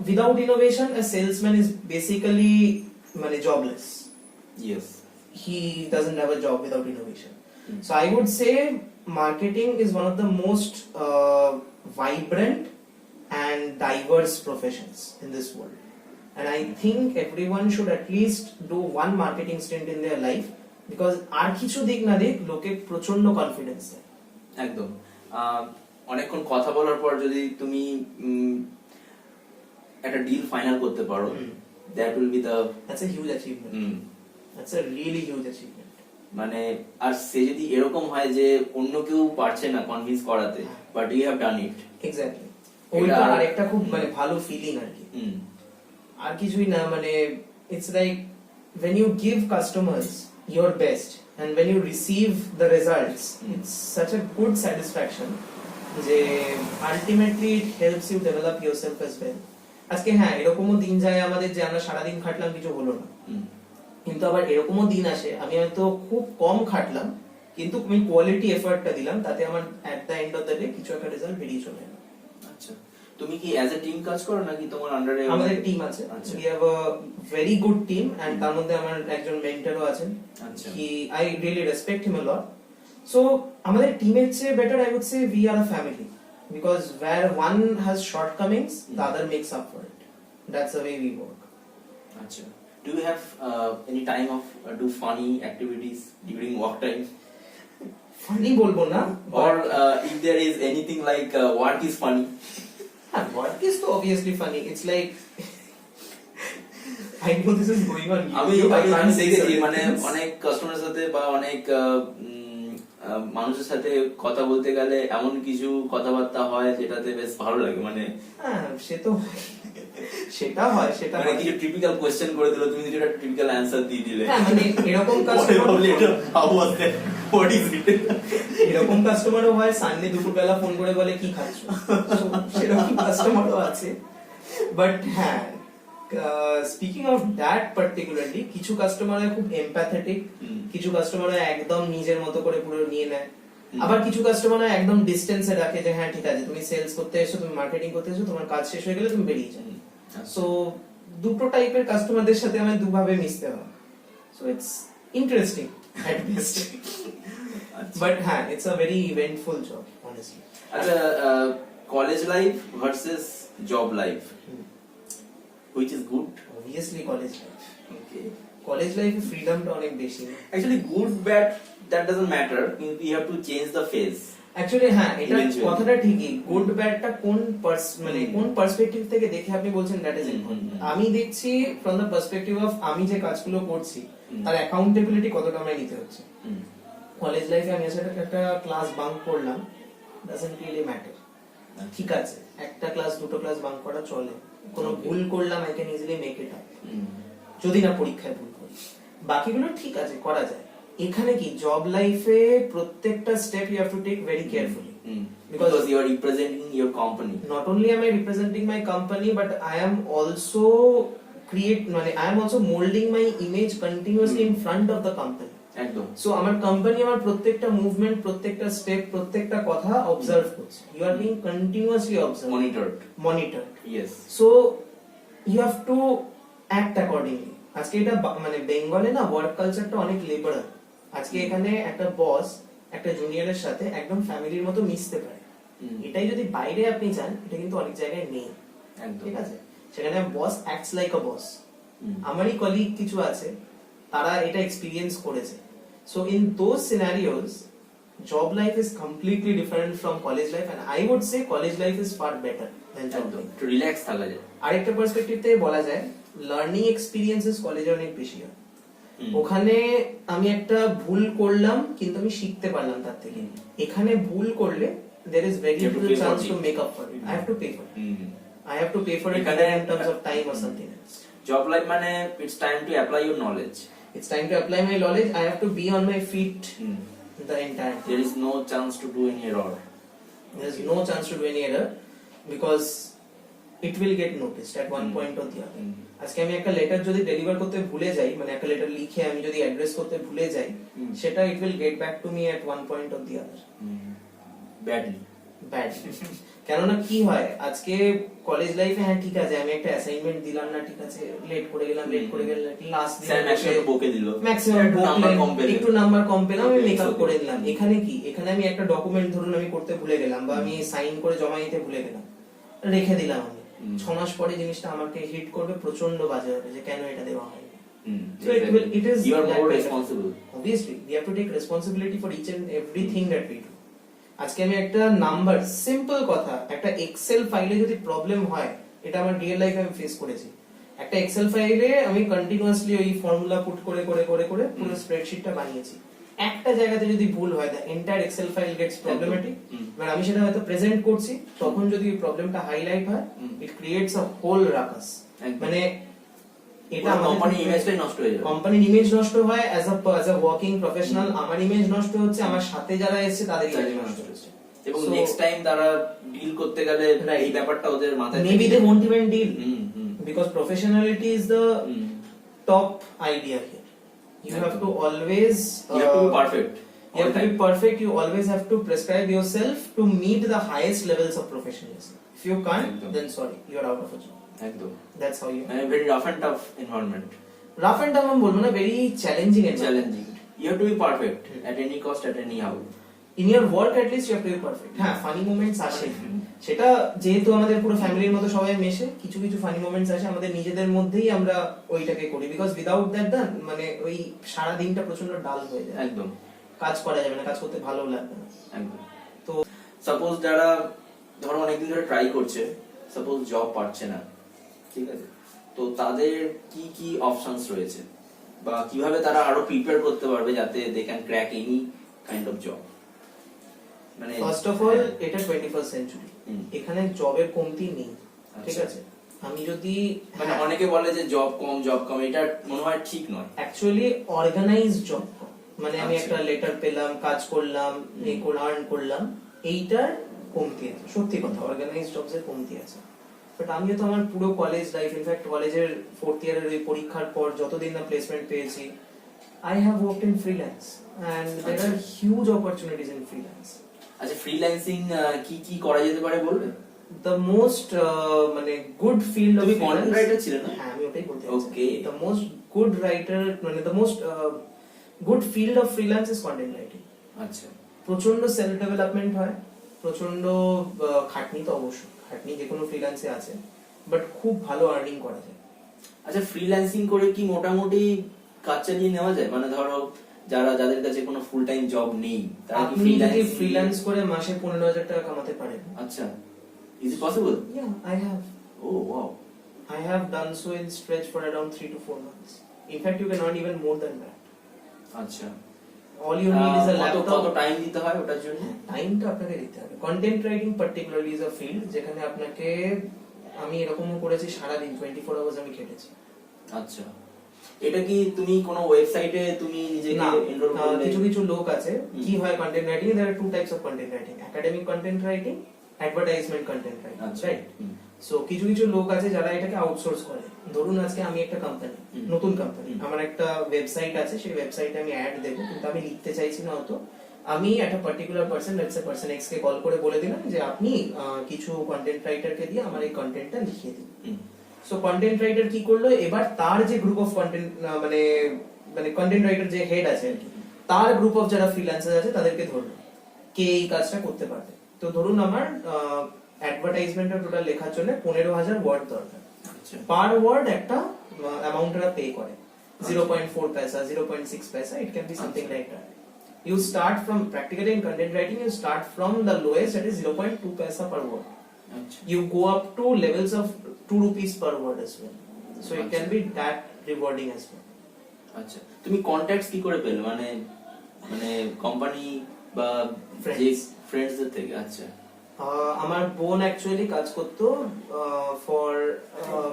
without innovation a salesman is basically মানে jobless. Yes. He doesn't have a job without innovation. So I would say marketing is one of the most vibrant and diverse professions in this world. And I think everyone should at least do one marketing stint in their life, because আর কিছু দিক না দিক লোকে প্রচন্ড confidence দেয়। একদম। অনেকক্ষণ কথা বলার পর যদি তুমি একটা ডিল ফাইনাল করতে পারো, that will be the that's a huge achievement. That's a really huge achievement. মানে আর সে যদি এরকম হয় যে অন্য কেউ পারছে না কনভিন্স করাতে, but you have done it. Exactly, ওইটা আরেকটা খুব মানে ভালো ফিলিং আর কি। আর কিছুই না, মানে it's like when you give customers your best and when you receive the results, it's such a good satisfaction যে ultimately it helps you develop yourself as well. আজকে হ্যাঁ এরকমও দিন যায় আমাদের যে আমরা সারাদিন খাটলাম কিছু হলো না, কিন্তু আবার এরকমও দিন আসে আমি হয়তো খুব কম খাটলাম কিন্তু আমি কোয়ালিটি এফর্টটা দিলাম, তাতে আমার at the end of the day কিছু একটা রেজাল্ট বেরিয়ে চলে এলো। আচ্ছা, তুমি কি অ্যাজ এ টিম কাজ করো নাকি তোমার আন্ডারে? আমাদের টিম আছে, আচ্ছা। We have a very good team and তার মধ্যে আমার একজন মেন্টরও আছেন। আচ্ছা। He I really respect him a lot. So আমাদের টিমের চেয়ে better I would say we are a family, because where one has shortcomings the other makes up for it. That's the way we work. আচ্ছা, do you have any time of do funny activities during work time? Funny বলবো না, Or if there is anything like work is funny? work is so obviously funny. It's like I know this is going on আমি YouTube. I can't say দেখেছি certain মানে things. অনেক কাস্টমারের সাথে বা অনেক মানুষের সাথে কথা বলতে গেলে এমন কিছু কথাবার্তা হয় যেটাতে বেশ ভালো লাগে, মানে হ্যাঁ সে তো সেটা হয়, সেটা মানে হয়। কিছু টিপিক্যাল কোশ্চেন করে দিল, তুমি যেটা টিপিক্যাল অ্যানসার দিয়ে দিলে। হ্যাঁ মানে এরকম কাস্টমার এরকম কাস্টমারও হয়, সানডে দুপুরবেলা ফোন করে বলে কি খাচ্ছ, So, সেরকম কাস্টমারও আছে। বাট হ্যাঁ, স্পিকিং অফ দ্যাট পার্টিকুলারলি, কিছু কাস্টমার খুব এমপ্যাথেটিক, কিছু কাস্টমার একদম নিজের মতো করে পুরো নিয়ে নেয়, আবার কিছু কাস্টমার একদম ডিস্টেন্সে রাখে যে হ্যাঁ ঠিক আছে তুমি সেলস করতে এসো, তুমি মার্কেটিং করতে এসো, তোমার কাজ শেষ হয়ে গেলে তুমি বেরিয়ে যাও। সো দুটো টাইপের কাস্টমারদের সাথে আমায় দুভাবে মিশতে হয়। So it's interesting at best. But হ্যাঁ, it's a very eventful job, honestly. আচ্ছা, college life versus job life, which is good? Obviously college life. Okay, College life এ ফ্রিডমটা অনেক বেশি। Actually good bad that doesn't matter, কিন্তু you have to change the phase. Actually হ্যাঁ, এটা Eventually. কথাটা ঠিকই। গুড ব্যাডটা কোন মানে কোন পার্সপেক্টিভ থেকে দেখে আপনি বলছেন, দ্যাট ইজ ইম্পর্টেন্ট। আমি দেখছি ফ্রম দ্য পার্সপেক্টিভ অফ আমি যে কাজগুলো করছি তার অ্যাকাউন্টেবিলিটি কতটা আমায় নিতে হচ্ছে। কলেজ লাইফে আমি আসলে একটা ক্লাস বাঙ্ক করলাম, ডাজন্ট রিয়েলি ম্যাটার। ঠিক আছে, একটা ক্লাস দুটো ক্লাস বাঙ্ক করা চলে, কোনো ভুল করলাম I can easily make it up, যদি না পরীক্ষায় ভুল করি, বাকিগুলো ঠিক আছে করা যায়। এখানে কি জব লাইফে প্রত্যেকটা step you have to take very carefully, because you are representing your company. not only am I representing my company but I am also I am also molding my image continuously in front of the company. একদম। So আমার company আমার প্রত্যেকটা movement, প্রত্যেকটা step, প্রত্যেকটা কথা observe করছে। You are being continuously observed, monitored. Yes. So you have to act accordingly. আজকে এটা মানে বেঙ্গলে না ওয়ার্ক কালচারটা অনেক লিবারাল। আজকে এখানে একটা বস একটা জুনিয়রের সাথে একদম ফ্যামিলির মতো মিশতে পারে। এটাই যদি বাইরে আপনি চান, এটা কিন্তু অনেক জায়গায় নেই। ঠিক আছে, সেখানে বস অ্যাক্টস লাইক আ বস। আমারই কলিগ কিছু আছে, তারা এটা এক্সপেরিয়েন্স করেছে। So in those scenarios job life is completely different from college life, and I would say college life is far better than job life. একটু রিল্যাক্স থাকা যায়। আরেকটা পার্সপেক্টিভ থেকে বলা যায়, লার্নিং এক্সপেরিয়েন্সেস কলেজে অনেক বেশি হয়। ওখানে আমি একটা ভুল করলাম কিন্তু আমি শিখতে পারলাম তার থেকে। এখানে ভুল করলে there is very little chance to make up for it. I have to pay for it. I have to pay for it in terms of time or something else. Job life মানে it's time to apply your knowledge. It's time to apply my knowledge. I have to be on my feet the entire time. There is no chance to do any error. There is no chance to do any error because it will get noticed at one point or the other. আজকে আমি একটা letter যদি deliver করতে ভুলে যাই, মানে একটা letter লিখে আমি যদি অ্যাড্রেস করতে ভুলে যাই, সেটা it will get back to me at one point or the other. Badly. কেননা কি হয়, আজকে কলেজ লাইফে হ্যাঁ ঠিক আছে আমি একটা অ্যাসাইনমেন্ট দিলাম না, ঠিক আছে লেট করে গেলাম লাস্ট দিন বকে দিল, ম্যাক্সিমাম একটু নাম্বার কম পেলাম, আমি মেকআপ করে দিলাম। এখানে কি, এখানে আমি একটা ডকুমেন্ট ধরুন আমি করতে ভুলে গেলাম বা আমি সাইন করে জমা দিতে ভুলে গেলাম, রেখে দিলাম আমি, 6 মাস পরে জিনিসটা আমাকে হিট করবে, প্রচন্ড বাজে হবে যে কেন এটা দেওয়া হয়নি। So it is you are more responsible. Obviously we have to take responsibility for each and everything that we do. আজকে আমি একটা নাম্বার, সিম্পল কথা, একটা এক্সেল ফাইলে যদি প্রবলেম হয়, এটা আমার রিয়েল লাইফে আমি ফেস করেছি। একটা এক্সেল ফাইলে আমি কন্টিনিউয়াসলি ওই ফর্মুলা পুট করে করে করে করে পুরো স্প্রেডশিটটা বানিয়েছি। একটা জায়গাতে যদি ভুল হয়, the entire Excel file gets problematic. মানে আমি সেটা হয়তো প্রেজেন্ট করছি, তখন যদি প্রবলেমটা হাইলাইট হয়, ইট ক্রিয়েটস আ হোল রাকাস। মানে এটা কোম্পানির ইমেজটাই নষ্ট হয়ে যায়, কোম্পানির ইমেজ নষ্ট হয়, অ্যাজ আ ওয়ার্কিং প্রফেশনাল আমার ইমেজ নষ্ট হচ্ছে, আমার সাথে যারা এসেছে তাদের ইমেজ নষ্ট হচ্ছে। এবং নেক্সট টাইম তারা ডিল করতে গেলে এই ব্যাপারটা ওদের মাথায় maybe they won't even deal because professionality is the top idea here. You have to always You have to be perfect. you have to be perfect. You always have to prescribe yourself to meet the highest levels of professionalism. If you can't, Ekdom. then sorry, you are out of a job. একদম That's how you. মানে very rough and tough environment. Rough and tough আমি বলবো না, very challenging environment. Challenging. You have to be perfect at any cost, at any how. In your work at least you have to be perfect. হ্যাঁ, funny moments আসে, সেটা যেহেতু আমাদের পুরো ফ্যামিলির মতো সবাই মেশে, কিছু কিছু ফানি মোমেন্টস আসে আমাদের নিজেদের মধ্যেই, আমরা ওইটাকে করি, বিকজ উইদাউট দ্যাট মানে ওই সারা দিনটা প্রচন্ড ডাল হয়ে যায়, একদম কাজ করা যাবে না, কাজ করতে ভালো লাগবে না। একদম। তো সাপোজ যারা ধরো অনেকদিন ধরে ট্রাই করছে, সাপোজ জব পাচ্ছে না, ঠিক আছে, তো তাদের কি কি অপশনস রয়েছে বা কিভাবে তারা আরো প্রিপেয়ার করতে পারবে যাতে they can crack any kind of job? মানে ফার্স্ট অফ অল এটা 21st সেঞ্চুরি, এখানে জবের কমতি নেই, ঠিক আছে। আমি যদি মানে অনেকে বলে যে জব কম, এটা মনে হয় ঠিক নয়। অ্যাকচুয়ালি অর্গানাইজ জব, মানে আমি আচ্ছা। একটা লেটার পেলাম, কাজ করলাম, আর্ন করলাম, এইটার কমতি আছে, সত্যি কথা, অর্গানাইজ জবস এর কমতি আছে। বাট আমি তো আমার পুরো কলেজ লাইফ, ইনফ্যাক্ট কলেজের 4th ইয়ারের ওই পরীক্ষার পর যতদিন না প্লেসমেন্ট পেয়েছি, I have worked in freelance and there are huge opportunities in freelance. আচ্ছা, ফ্রিল্যান্সিং কি কি করা যেতে পারে বলবে? The most মানে good field of তুমি freelance- কন্টেন্ট রাইটার ছিলে না? হ্যাঁ, আমি ওটাই বলতে Okay. চাইছি। The most good writer, মানে the most good field of freelance is content writing. আচ্ছা, প্রচন্ড সেলফ ডেভেলপমেন্ট হয়, প্রচন্ড খাটনি, তো অবশ্যই খাটনি যে কোনো ফ্রিল্যান্সে আছে, বাট খুব ভালো আর্নিং করা যায়। আচ্ছা, ফ্রিল্যান্সিং করে কি মোটামুটি কাজ চালিয়ে নেওয়া যায়? মানে ধরো যাদের কাছে কোনো ফুল টাইম জব নেই, তারা কি আপনি যদি freelancing- ফ্রিল্যান্স করে মাসে 15,000 টাকা কামাতে পারেন। আচ্ছা, is it possible? Yeah, I have. Oh wow. I have done so in stretch for around 3 to 4 months. In fact, you can earn even more than that. আচ্ছা, All you need is a কত laptop. Time দিতে হয় ওটার জন্য? টাইমটা আপনাকে দিতে হবে। Content writing particularly is a field যেখানে আপনাকে, আমি এরকমও করেছি, সারাদিন 24 আওয়ার্স আমি খেটেছি। আচ্ছা, এটা কি তুমি কোনো ওয়েবসাইটে তুমি নিজেকে না, এনরোল করলে? কিছু কিছু লোক আছে, কি হয় content writing, there are two types of content writing: academic content writing, advertisement content writing, আচ্ছা, right? সো কিছু কিছু লোক আছে যারা এটাকে আউটসোর্স করে। ধরুন আজকে আমি একটা কোম্পানি, নতুন কোম্পানি, আমার একটা ওয়েবসাইট আছে, সেই ওয়েবসাইটে আমি অ্যাড দেব, কিন্তু আমি লিখতে চাইছি না অত, আমি একটা particular person, let's say person x K call করে বলে দিলাম যে আপনি কিছু কন্টেন্ট রাইটারকে দিয়ে আমার এই কন্টেন্টটা লিখিয়ে দিন। সো কন্টেন্ট রাইটার কি করলো, এবার তার যে গ্রুপ অফ কন্টেন্ট মানে কন্টেন্ট রাইটার যে হেড আছে আর কি, তার গ্রুপ অফ যারা ফ্রিল্যান্সার আছে তাদেরকে ধরলো কে এই কাজটা করতে পারবে। তো ধরুন আমার অ্যাডভার্টাইজমেন্টের টোটাল লেখার জন্য 15,000 ওয়ার্ড দরকার, পার ওয়ার্ড একটা অ্যামাউন্টটা পে করে, 0.4 পয়সা, 0.6 পয়সা, it can be something like that. You start from, practically in content writing you start from the lowest, that is 0.2 paisa per word. You go up to levels of 2 rupees per word as well, so it can be that rewarding as well. আচ্ছা, তুমি contacts কি করে পেলে? মানে company বা যে ফ্রেন্ডসদের থেকে? আচ্ছা, আমার বোন অ্যাকচুয়ালি কাজ করতো ফর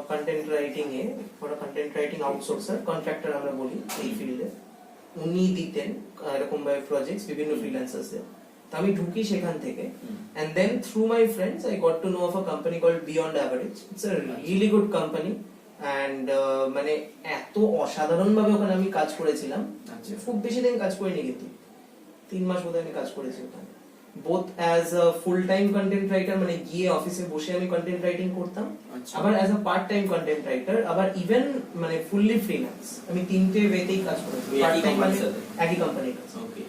কন্টেন্ট রাইটিং এ, for content writing outsourcer, contractor আমরা বলি এই ফিল্ডে। উনি দিতেন এরকম ভাবে প্রজেক্টস বিভিন্ন ফ্রিল্যান্সার্সদের, তো আমি ঢুকি সেখান থেকে, and then through my friends I got to know of a company called Beyond Average. It's a really good company and মানে এত অসাধারণ ভাবে ওখানে আমি কাজ করেছিলাম, খুব বেশি দিন কাজ করিনি, কিন্তু 3 মাস বোধহয় আমি কাজ করেছি ওখানে, both as a full time content writer, মানে গিয়ে অফিসে বসে আমি কন্টেন্ট রাইটিং করতাম, আবার as a part time content writer, আবার ইভেন মানে ফুললি ফ্রিল্যান্স, আমি তিনটে ওয়েতেই কাজ করেছি, একই কোম্পানির সাথে, একই কোম্পানির কাছে। ওকে।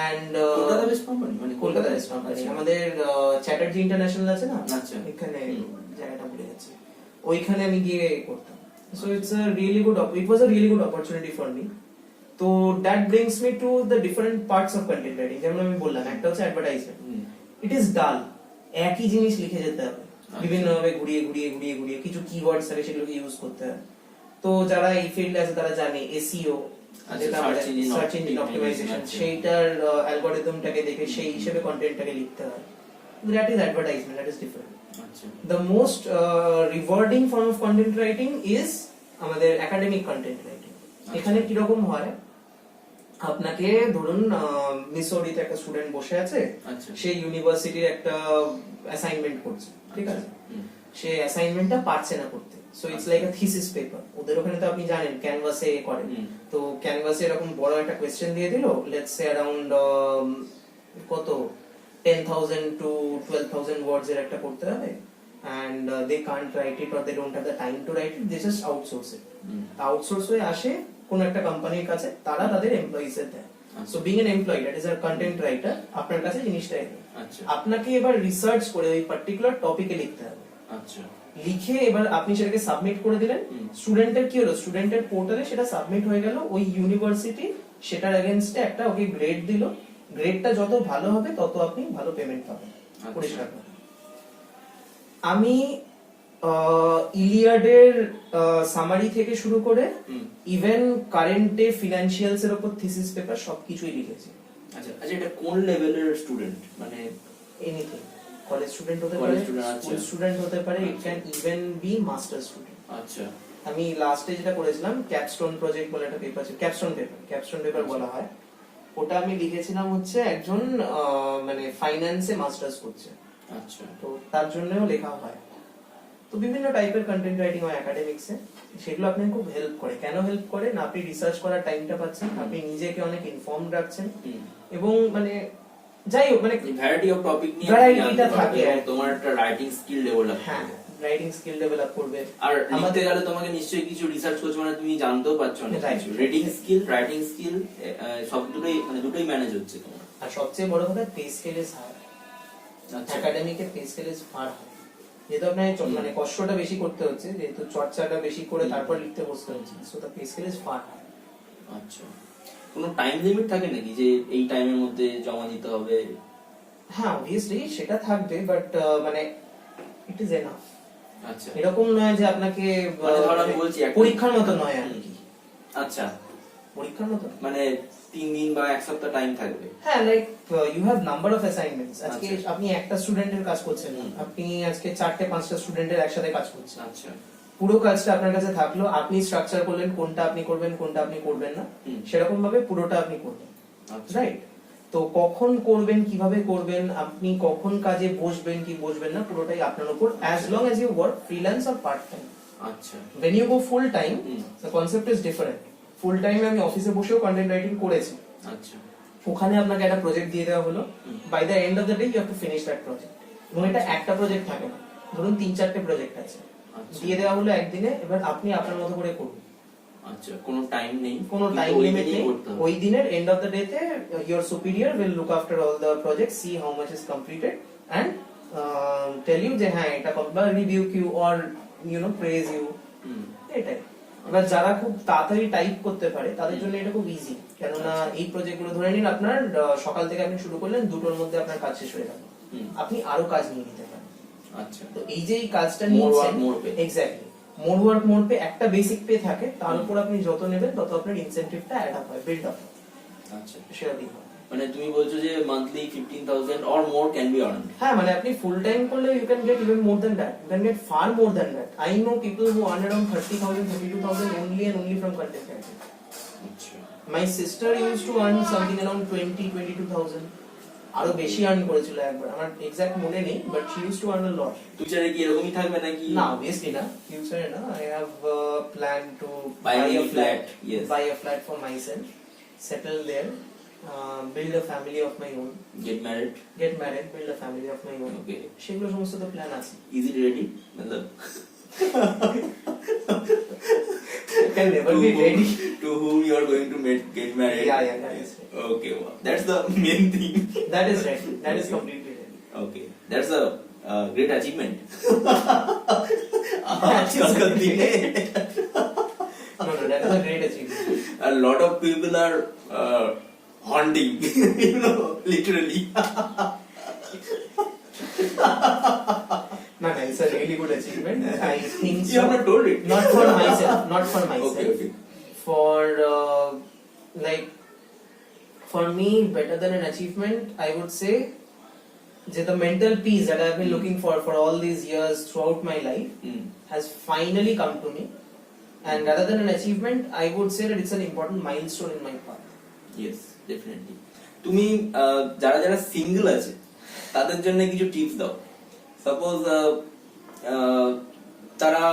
and কলকাতা বেস্ট কোম্পানি, মানে কলকাতা বেস্ট কোম্পানি, আমাদের চ্যাটার্জি ইন্টারন্যাশনাল আছে না, আচ্ছা, এখানে জায়গাটা ভুলে যাচ্ছি, ওইখানে আমি গিয়ে করতাম। So it's a really good, it was a really good opportunity for me. তো that brings me to the different parts of content writing. যেমন আমি বললাম, একটা হচ্ছে অ্যাডভার্টাইজমেন্ট, ইট ইজ ডাল, একই জিনিস লিখে যেতে হবে, বিভিন্ন ভাবে ঘুরিয়ে ঘুরিয়ে ঘুরিয়ে ঘুরিয়ে, কিছু কিওয়ার্ডস থাকে সেগুলোকে ইউজ করতে হয়। তো যারা এই ফিল্ডে আছে তারা জানে এসইও, সার্চ ইঞ্জিন অপটিমাইজেশন, সেইটার অ্যালগরিদমটাকে দেখে সেই হিসেবে কন্টেন্টটাকে লিখতে হয়। That is advertisement, that is different. The most rewarding form of content writing is আমাদের academic content writing. এখানে কি রকম হয়, আপনাকে ধরুন মিসৌরিতে একটা স্টুডেন্ট বসে আছে, সে ইউনিভার্সিটির একটা অ্যাসাইনমেন্ট করছে, ঠিক আছে, সে অ্যাসাইনমেন্টটা পারছে না করতে, so it's like a thesis paper. ওদের ওখানে তো আপনি জানেন ক্যানভাসে করেন, তো ক্যানভাসে এরকম বড় একটা কোয়েশ্চেন দিয়ে দিল, লেটস সে অ্যারাউন্ড কত 10,000 to 12,000 ওয়ার্ডস এর একটা করতে হবে, and they can't write it or they don't have the time to write it, they just outsource it. Outsource হয়ে আসে কোন একটা কোম্পানির কাছে, তারা তাদের এমপ্লয়িজ এর দেয়। So being N employee, that is a content writer, আপনার কাছে জিনিসটা এলো, আচ্ছা আপনাকে এবার রিসার্চ করে ওই পার্টিকুলার টপিকে লিখতে হবে। আচ্ছা লিখে এবার আপনি সেটাকে সাবমিট করে দিলেন, স্টুডেন্টের কি হলো, স্টুডেন্টের পোর্টালে সেটা সাবমিট হয়ে গেল, ওই ইউনিভার্সিটি সেটার এগেইনস্টে একটা ওকে গ্রেড দিল, গ্রেডটা যত ভালো হবে তত আপনি ভালো পেমেন্ট পাবেন, পরিষ্কার কথা। আমি ইলিয়াডের সামারি থেকে শুরু করে ইভেন কারেন্টে ফিনান্সিয়ালস এর উপর থিসিস পেপার সবকিছুই লিখেছি। আচ্ছা আচ্ছা, এটা কোন লেভেলের স্টুডেন্ট, মানে এনিথিং, কলেজ স্টুডেন্ট হতে পারে, College student, স্কুল আচ্ছা। স্টুডেন্ট হতে পারে, it can even be master student. আচ্ছা আমি লাস্টে যেটা করেছিলাম ক্যাপস্টোন প্রজেক্ট বলে একটা পেপার ছিল, ক্যাপস্টোন পেপার বলা হয়, ওটা আমি লিখেছিলাম হচ্ছে একজন মানে ফাইন্যান্সে মাস্টার্স করছে, আচ্ছা তো তার জন্যও লেখা হয়। তো বিভিন্ন টাইপের কন্টেন্ট রাইটিং হয় একাডেমিক্সে, সেগুলো আপনাকে খুব হেল্প করে। কেন হেল্প করে না, আপনি রিসার্চ করার টাইমটা পাচ্ছেন, আপনি নিজেকে অনেক ইনফর্ম রাখছেন, এবং মানে যাই হোক মানে ভ্যারাইটি অফ টপিক নিয়ে ভ্যারাইটিটা থাকে, এবং তোমার একটা রাইটিং স্কিল ডেভেলপ হ্যাঁ রাইটিং স্কিল ডেভেলপ করবে। আর লিখতে গেলে তোমাকে নিশ্চয়ই কিছু রিসার্চ করছো, মানে তুমি জানতেও পারছো অনেক Right. কিছু, রিডিং স্কিল রাইটিং স্কিল সব দুটোই, মানে দুটোই ম্যানেজ হচ্ছে তোমার। আর সবচেয়ে বড় কথা পে স্কেল ইজ হাই, আচ্ছা একাডেমিকে pay scale is far high, যেহেতু আপনার মানে কষ্টটা বেশি করতে হচ্ছে, যেহেতু চর্চাটা বেশি করে তারপর লিখতে বসতে হচ্ছে, so the pay scale is far high. আচ্ছা, কোনো টাইম লিমিট থাকে নাকি যে এই টাইমের মধ্যে জমা দিতে হবে? হ্যাঁ অবভিয়াসলি সেটা থাকবে, বাট মানে ইট ইজ এনাফ। আচ্ছা, এরকম নয় যে আপনাকে মানে ধরো আমি বলছি পরীক্ষার মতো নয় আর কি। আচ্ছা, পরীক্ষার মতো মানে 3 দিন বা 1 সপ্তাহ টাইম থাকবে? হ্যাঁ, like you have number of assignments. আজকে আচ্ছা। আপনি একটা স্টুডেন্টের কাজ করছেন না, আপনি আজকে 4-5টা স্টুডেন্টের একসাথে কাজ করছেন। আচ্ছা, পুরো কাজটা আপনার কাছে থাকলো, আপনি স্ট্রাকচার করলেন কোনটা আপনি করবেন কোনটা আপনি করবেন না, সেরকম ভাবে পুরোটা আপনি করবেন, আচ্ছা রাইট? তো কখন করবেন, কিভাবে করবেন, আপনি কখন কাজে বসবেন কি বসবেন না, পুরোটাই আপনার উপর, as long as you work freelance or part time. আচ্ছা When you go full time, the concept is different. ফুল টাইমে আমি অফিসে বসেও কন্টেন্ট রাইটিং করেছি, আচ্ছা ওখানে আপনাকে একটা প্রজেক্ট দিয়ে দেওয়া হলো, by the end of the day you have to finish that project. এবং এটা একটা প্রজেক্ট থাকে না, ধরুন 3-4টে প্রজেক্ট আছে, আচ্ছা। দিয়ে দেওয়া হলো একদিনে, এবার আপনি আপনার মতো করে করুন, আচ্ছা, কোনো টাইম নেই, কোনো কিন্তু টাইম ওই লিমিট দিনেই নেই, করতে হবে। ওই দিনের এন্ড অফ দ্য ডে তে your superior will look after all the project, see how much is completed and tell you যে হ্যাঁ এটা বা review cue or you know praise you, এটাই। এবার যারা খুব তাড়াতাড়ি টাইপ করতে পারে তাদের জন্য এটা খুব ইজি, কেননা এই প্রজেক্টগুলো ধরে নিন আপনার সকাল থেকে আপনি শুরু করলেন, 2টোর মধ্যে আপনার কাজ শেষ হয়ে গেল, আপনি আরো কাজ নিয়ে নিতে পারেন। আচ্ছা, তো এই যে এই কাজটা More নিয়েছেন, work, more pay. এক্স্যাক্টলি, মোর ওয়ার্ক মোর পে, একটা বেসিক পে থাকে, তার উপর আপনি যত নেবেন তত আপনার ইনসেনটিভটা অ্যাড আপ হয়, বিল্ড আপ হয়, আচ্ছা, সেটা দিন। মানে তুমি বলছো যে monthly 15,000 or more can be earned? হ্যাঁ, মানে আপনি ফুল টাইম করলে you can get even more than that, you can get far more than that. I know people who earn around 30,000 32,000 only and only from content writing. আচ্ছা, My sister used to earn something around 20-22,000, আরো বেশি earn করেছিল একবার, আমার exact মনে নেই, but she used to earn a lot. ফিউচারে কি এরকমই থাকবে নাকি? না, অবভিয়াসলি না, ফিউচারে না। I have plan to Buy a flat, yes. buy a flat for myself, settle there, build a family of my own, Get married? get married, build a family of my own. Okay. সেগুলো সমস্ত তো plan আছে। Is it ready? मतलब Can never be ready. To whom you are going to get married? Yeah, that is right. Okay, wow. That's the main thing. That is right. That is completely right. Okay, that's a great achievement. আজকালকার দিনে No, that is a great achievement. a lot of people are haunting, you know, literally. No, it's a really good achievement. I think so. You have not told it. Not for myself. Not for myself. Okay, okay. For like for me, better than an achievement, I would say that the mental peace that I've been looking for all these years throughout my life has finally come to me. And rather than an achievement, I would say that it's an important milestone in my path. Yes, definitely. তুমি যারা যারা single আছে তাদের জন্য কিছু tips দাও। Suppose তারা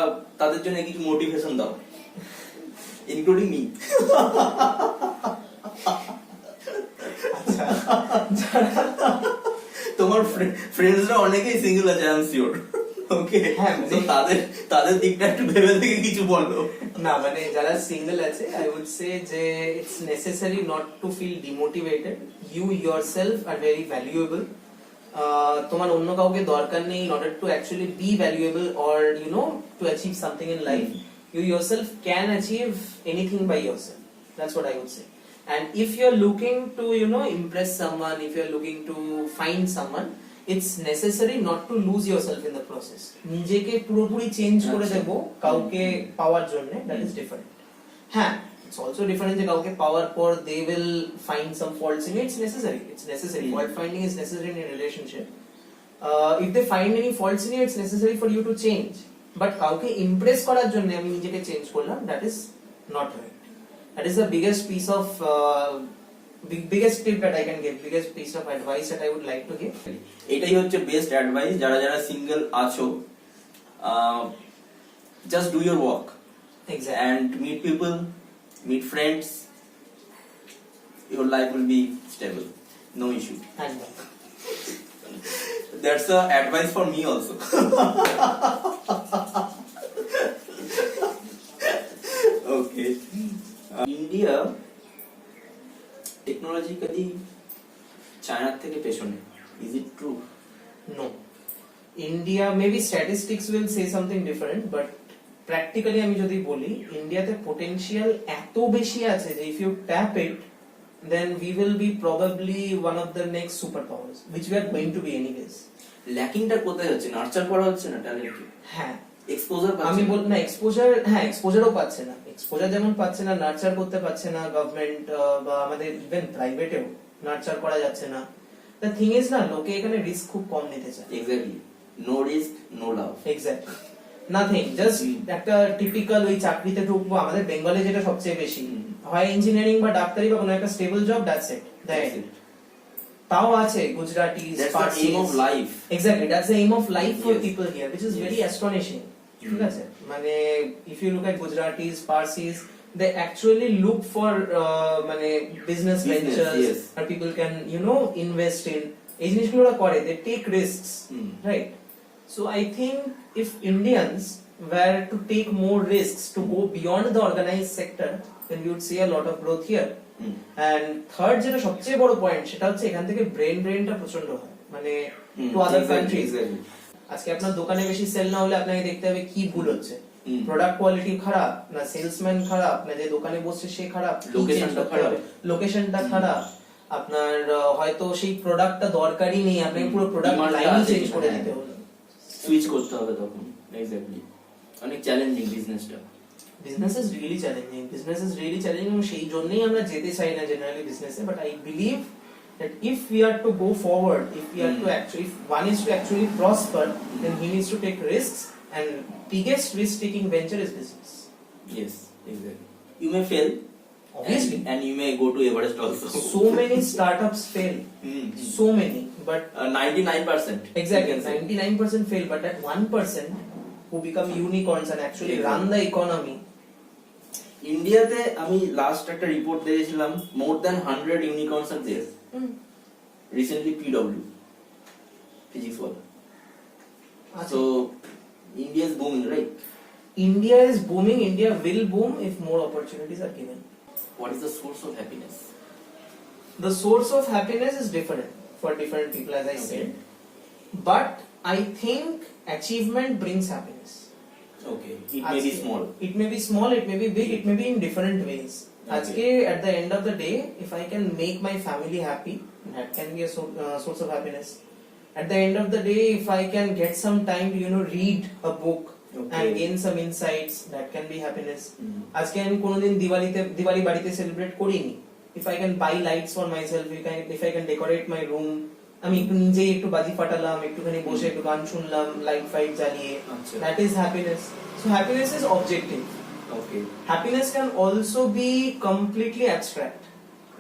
তাদের জন্য কিছু মোটিভেশন দাও, ইনক্লুডিং মি। তোমার ফ্রেন্ডসরা অনেকেই সিঙ্গেল আছে, আই এম শিওর। ওকে, হ্যাঁ, তো তাদের দিকটা একটু ভেবে থেকে কিছু বলো। না মানে যারা সিঙ্গেল আছে, আই উড সে যে it's necessary not to feel demotivated. You yourself are very valuable. তোমার অন্য কাউকে দরকার নেই in order to actually be valuable or you know to achieve something in life. You yourself can achieve anything by yourself. That's what I would say. And if you're looking to you know impress someone, if you're looking to find someone, it's necessary not to lose yourself in the process. নিজেকে পুরোপুরি change করে দেব কাউকে পাওয়ার জন্য, that is different. হ্যাঁ, it's also different যে কাউকে পাওয়ার পর they will find some faults in it. It's necessary. Fault finding is necessary in a relationship. If they find any faults in it, it's necessary for you to change. But কাউকে impress করার জন্য আমি নিজেকে change করলাম, that is not right. That is the biggest piece of biggest tip that I can give, biggest piece of advice that I would like to give. এটাই হচ্ছে best advice যারা যারা সিঙ্গেল আছো। Just do your work Exactly. and meet people, meet friends, your life will be stable, no issue. And That's the advice for me also. Okay. India technologically China থেকে পেছনে, is it true? no. India, maybe statistics will say something different, but practically আমি যদি বলি ইন্ডিয়াতে potential এত বেশি আছে যে if you tap it, then we will be probably one of the next superpowers, which we are going to be anyways. ল্যাকিংটা কোথায় হচ্ছে? নার্চার করা হচ্ছে না ট্যালেন্টকে, হ্যাঁ, এক্সপোজার আমি বল না এক্সপোজার, হ্যাঁ এক্সপোজারও পাচ্ছে না, এক্সপোজার যেমন পাচ্ছে না, নার্চার করতে পারছে না গভর্নমেন্ট বা আমাদের ইভেন প্রাইভেটেও নার্চার করা যাচ্ছে না। দ্য থিং ইজ না, লোকে এখানে রিস্ক খুব কম নিতে চায়। এক্স্যাক্টলি, নো রিস্ক নো লাভ। এক্স্যাক্টলি, নাথিং, জাস্ট একটা টিপিক্যাল ওই চাকরিতে ঢুকবো, আমাদের বেঙ্গলে যেটা সবচেয়ে বেশি হয় ইঞ্জিনিয়ারিং বা ডাক্তারি বা কোনো একটা স্টেবল জব, দ্যাটস ইট, তাও আছে Gujaratis, That's the aim of life. Exactly, that's the aim of life for Yes. People here, which is Yes. very astonishing. ঠিক আছে, মানে if you look at Gujaratis, Parsis, they actually look for মানে business ventures, yes. or people can you know invest in, এই জিনিসগুলো ওরা করে, they take risks, right? So I think if Indians were to take more risks to go beyond the organized sector, then we would see a lot of growth here. And third যেটা সবচেয়ে বড় point, সেটা হচ্ছে এখান থেকে ব্রেনটা প্রচন্ড হয়, মানে টু আদার কান্ট্রিজ। আজকে আপনার দোকানে বেশি সেল না হলে আপনাকে দেখতে হবে কি ভুল হচ্ছে, প্রোডাক্ট কোয়ালিটি খারাপ না, সেলসম্যান খারাপ না, যে দোকানে বসছে সে খারাপ, লোকেশনটা খারাপ, আপনার হয়তো সেই প্রোডাক্টটা দরকারই নেই, আপনাকে পুরো প্রোডাক্ট লাইন চেঞ্জ করে দিতে হলো, সুইচ করতে হবে তখন। এক্স্যাক্টলি, অনেক চ্যালেঞ্জিং বিজনেসটা। বিজনেস ইজ রিয়েলি চ্যালেঞ্জিং, এবং সেই জন্যই আমরা যেতে চাই না জেনারেলি বিজনেসে। But I believe that if we are to go forward, if we are to actually, if one is to actually prosper, then he needs to take risks, and biggest risk taking venture is business. Yes, exactly. You may fail, Obviously, and you may go to Everest also. so many startups fail, so many, but 99%. exactly 99% fail, but that 1% who become unicorns and actually run the economy. ইন্ডিয়াতে আমি last একটা report দেখেছিলাম, more than 100 unicorns আর there recently PW physics ওয়ালা। So India is booming, right? India is booming. India will boom if more opportunities are given. What is the source of happiness? The source of happiness is different for different people, as I said, but I think achievement brings happiness. Okay, it may be small. It may be small, it may be big, it may be in different ways. Okay. At the end of the day, if I can make my family happy, that can be a source of happiness. At the end of the day, if I can get some time to read a book and gain some insights, that can be happiness. আজকে আমি কোনোদিন দিওয়ালি বাড়িতে celebrate করিনি, if I can buy lights for myself, if I can decorate my room, আমি একটু নিজেই একটু বাজি ফাটালাম, একটুখানি বসে একটু গান শুনলাম, লাইট ফাইট জ্বালিয়ে, that is happiness. So happiness is objective. Okay. Happiness can also be completely abstract,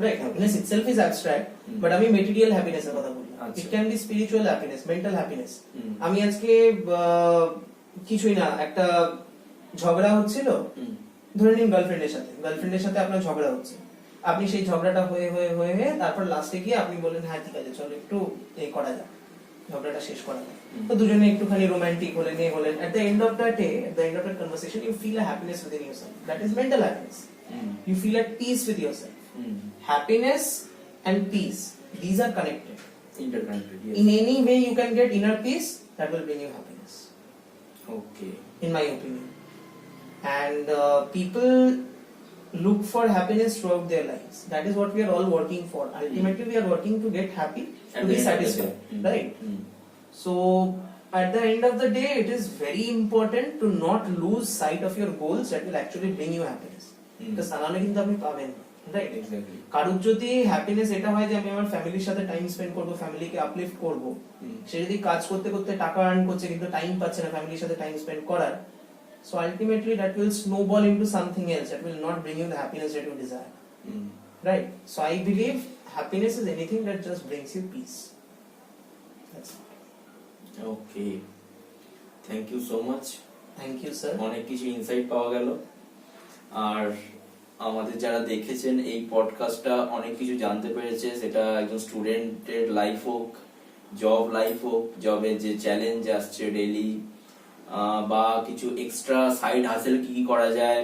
right? Happiness itself is abstract, but আমি material happiness এর কথা বলি। It can be spiritual happiness, mental happiness. আমি আজকে কিছুই না, একটা ঝগড়া হচ্ছিল, ধরে নিন গার্লফ্রেন্ডের সাথে আপনার ঝগড়া হচ্ছে, আপনি সেই ঝগড়াটা হয়ে হয়ে হয়ে হয়ে তারপর লাস্টে গিয়ে আপনি বললেন হ্যাঁ ঠিক আছে চলো একটু এই করা যাক, ঝগড়াটা শেষ করা যাক, তো দুজনে একটুখানি রোমান্টিক হলেন, এ হলেন, at the end of that day, at the end of that conversation you feel a happiness within yourself, that is mental happiness. You feel at peace with yourself. Happiness and peace, these are connected. Interconnected, yes. In any way you can get inner peace, that will bring you happiness, Okay. in my opinion. And people look for happiness throughout their lives. That is what we are all working for. Ultimately we are working to get happy, At to the be end of the satisfied, day. right? So at the end of the day it is very important to not lose sight of your goals that will actually bring you happiness. Because তাহলে কিন্তু আপনি পাবেন না, right? Exactly. কারোর যদি happiness এটা হয় যে আমি আমার ফ্যামিলির সাথে টাইম স্পেন্ড করব, ফ্যামিলিকে আপলিফট করব, সে যদি কাজ করতে করতে টাকা আর্ন করছে কিন্তু টাইম পাচ্ছে না ফ্যামিলির সাথে টাইম স্পেন্ড করার, so ultimately that will snowball into something else that will not bring you the happiness that you desire, right? So I believe happiness is anything that just brings you peace. That's it. Okay. Thank you so much. Thank you sir. অনেক কিছু insight পাওয়া গেল, আর আমাদের যারা দেখেছেন এই পডকাস্টটা অনেক কিছু জানতে পেরেছে, সেটা একজন স্টুডেন্টের লাইফ হোক, জব লাইফ হোক, জবে যে চ্যালেঞ্জ আসছে ডেইলি, বা কিছু এক্সট্রা সাইড হাসেল কি কি করা যায়,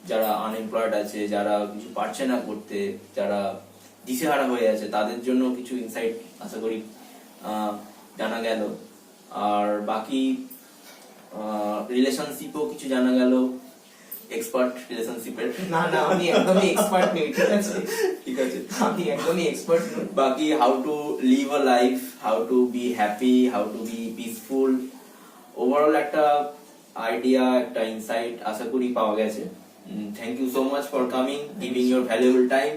যারা আনএমপ্লয়েড আছে, যারা কিছু পারছে না করতে, যারা দিশেহারা হয়ে আছে, তাদের জন্য কিছু ইনসাইট আশা করি জানা গেল। আর বাকি রিলেশনশিপও কিছু জানা গেল, এক্সপার্ট রিলেশনশিপের। না না আমি একদমই এক্সপার্ট নই, ঠিক আছে? ঠিক আছে, আমি একদমই এক্সপার্ট নই। বাকি how to live a life, how to be happy, how to be peaceful, overall একটা আইডিয়া, একটা ইনসাইট আশা করি পাওয়া গেছে। Thank you so much for coming, giving your valuable time,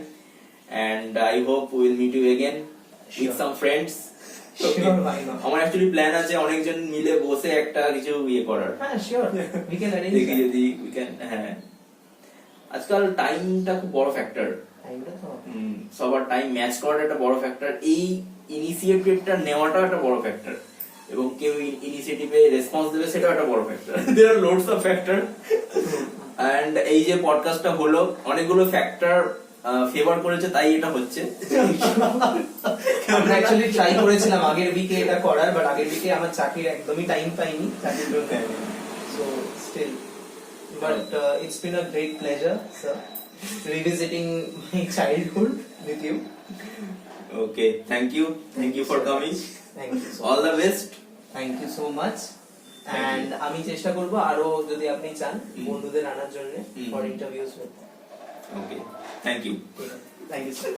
and I hope we will meet you again with some friends. Sure, why not? আমার actually plan আছে অনেকজন মিলে বসে একটা কিছু ইয়ে করার, হ্যাঁ শিওর, we can arrange দেখি that. যদি we can, হ্যাঁ আজকাল টাইমটা খুব বড় ফ্যাক্টর, টাইমটা তো সবার টাইম ম্যাচ করাটা একটা বড় ফ্যাক্টর, এই ইনিশিয়েটিভটা নেওয়াটা একটা বড় ফ্যাক্টর, এবং কেউ ইনিশিয়েটিভে রেসপন্স দেবে সেটাও একটা বড় factor. There are loads of factor, and এই যে পডকাস্টটা হলো অনেকগুলো ফ্যাক্টর ফেভার করেছে, তাই এটা হচ্ছে। আমরা অ্যাকচুয়ালি ট্রাই করেছিলাম আগের উইকে এটা করার, বাট আগের উইকে আমার চাকরির একদমই টাইম পাইনি চাকরির জন্য, so still but it's been a great pleasure sir revisiting my childhood with you. Okay, thank you for coming, thank you, all the best. Thank you so much. And আমি চেষ্টা করব আরো যদি আপনি চান বন্ধুদের আনার জন্য for interviews with. Okay, thank you. Thank you sir.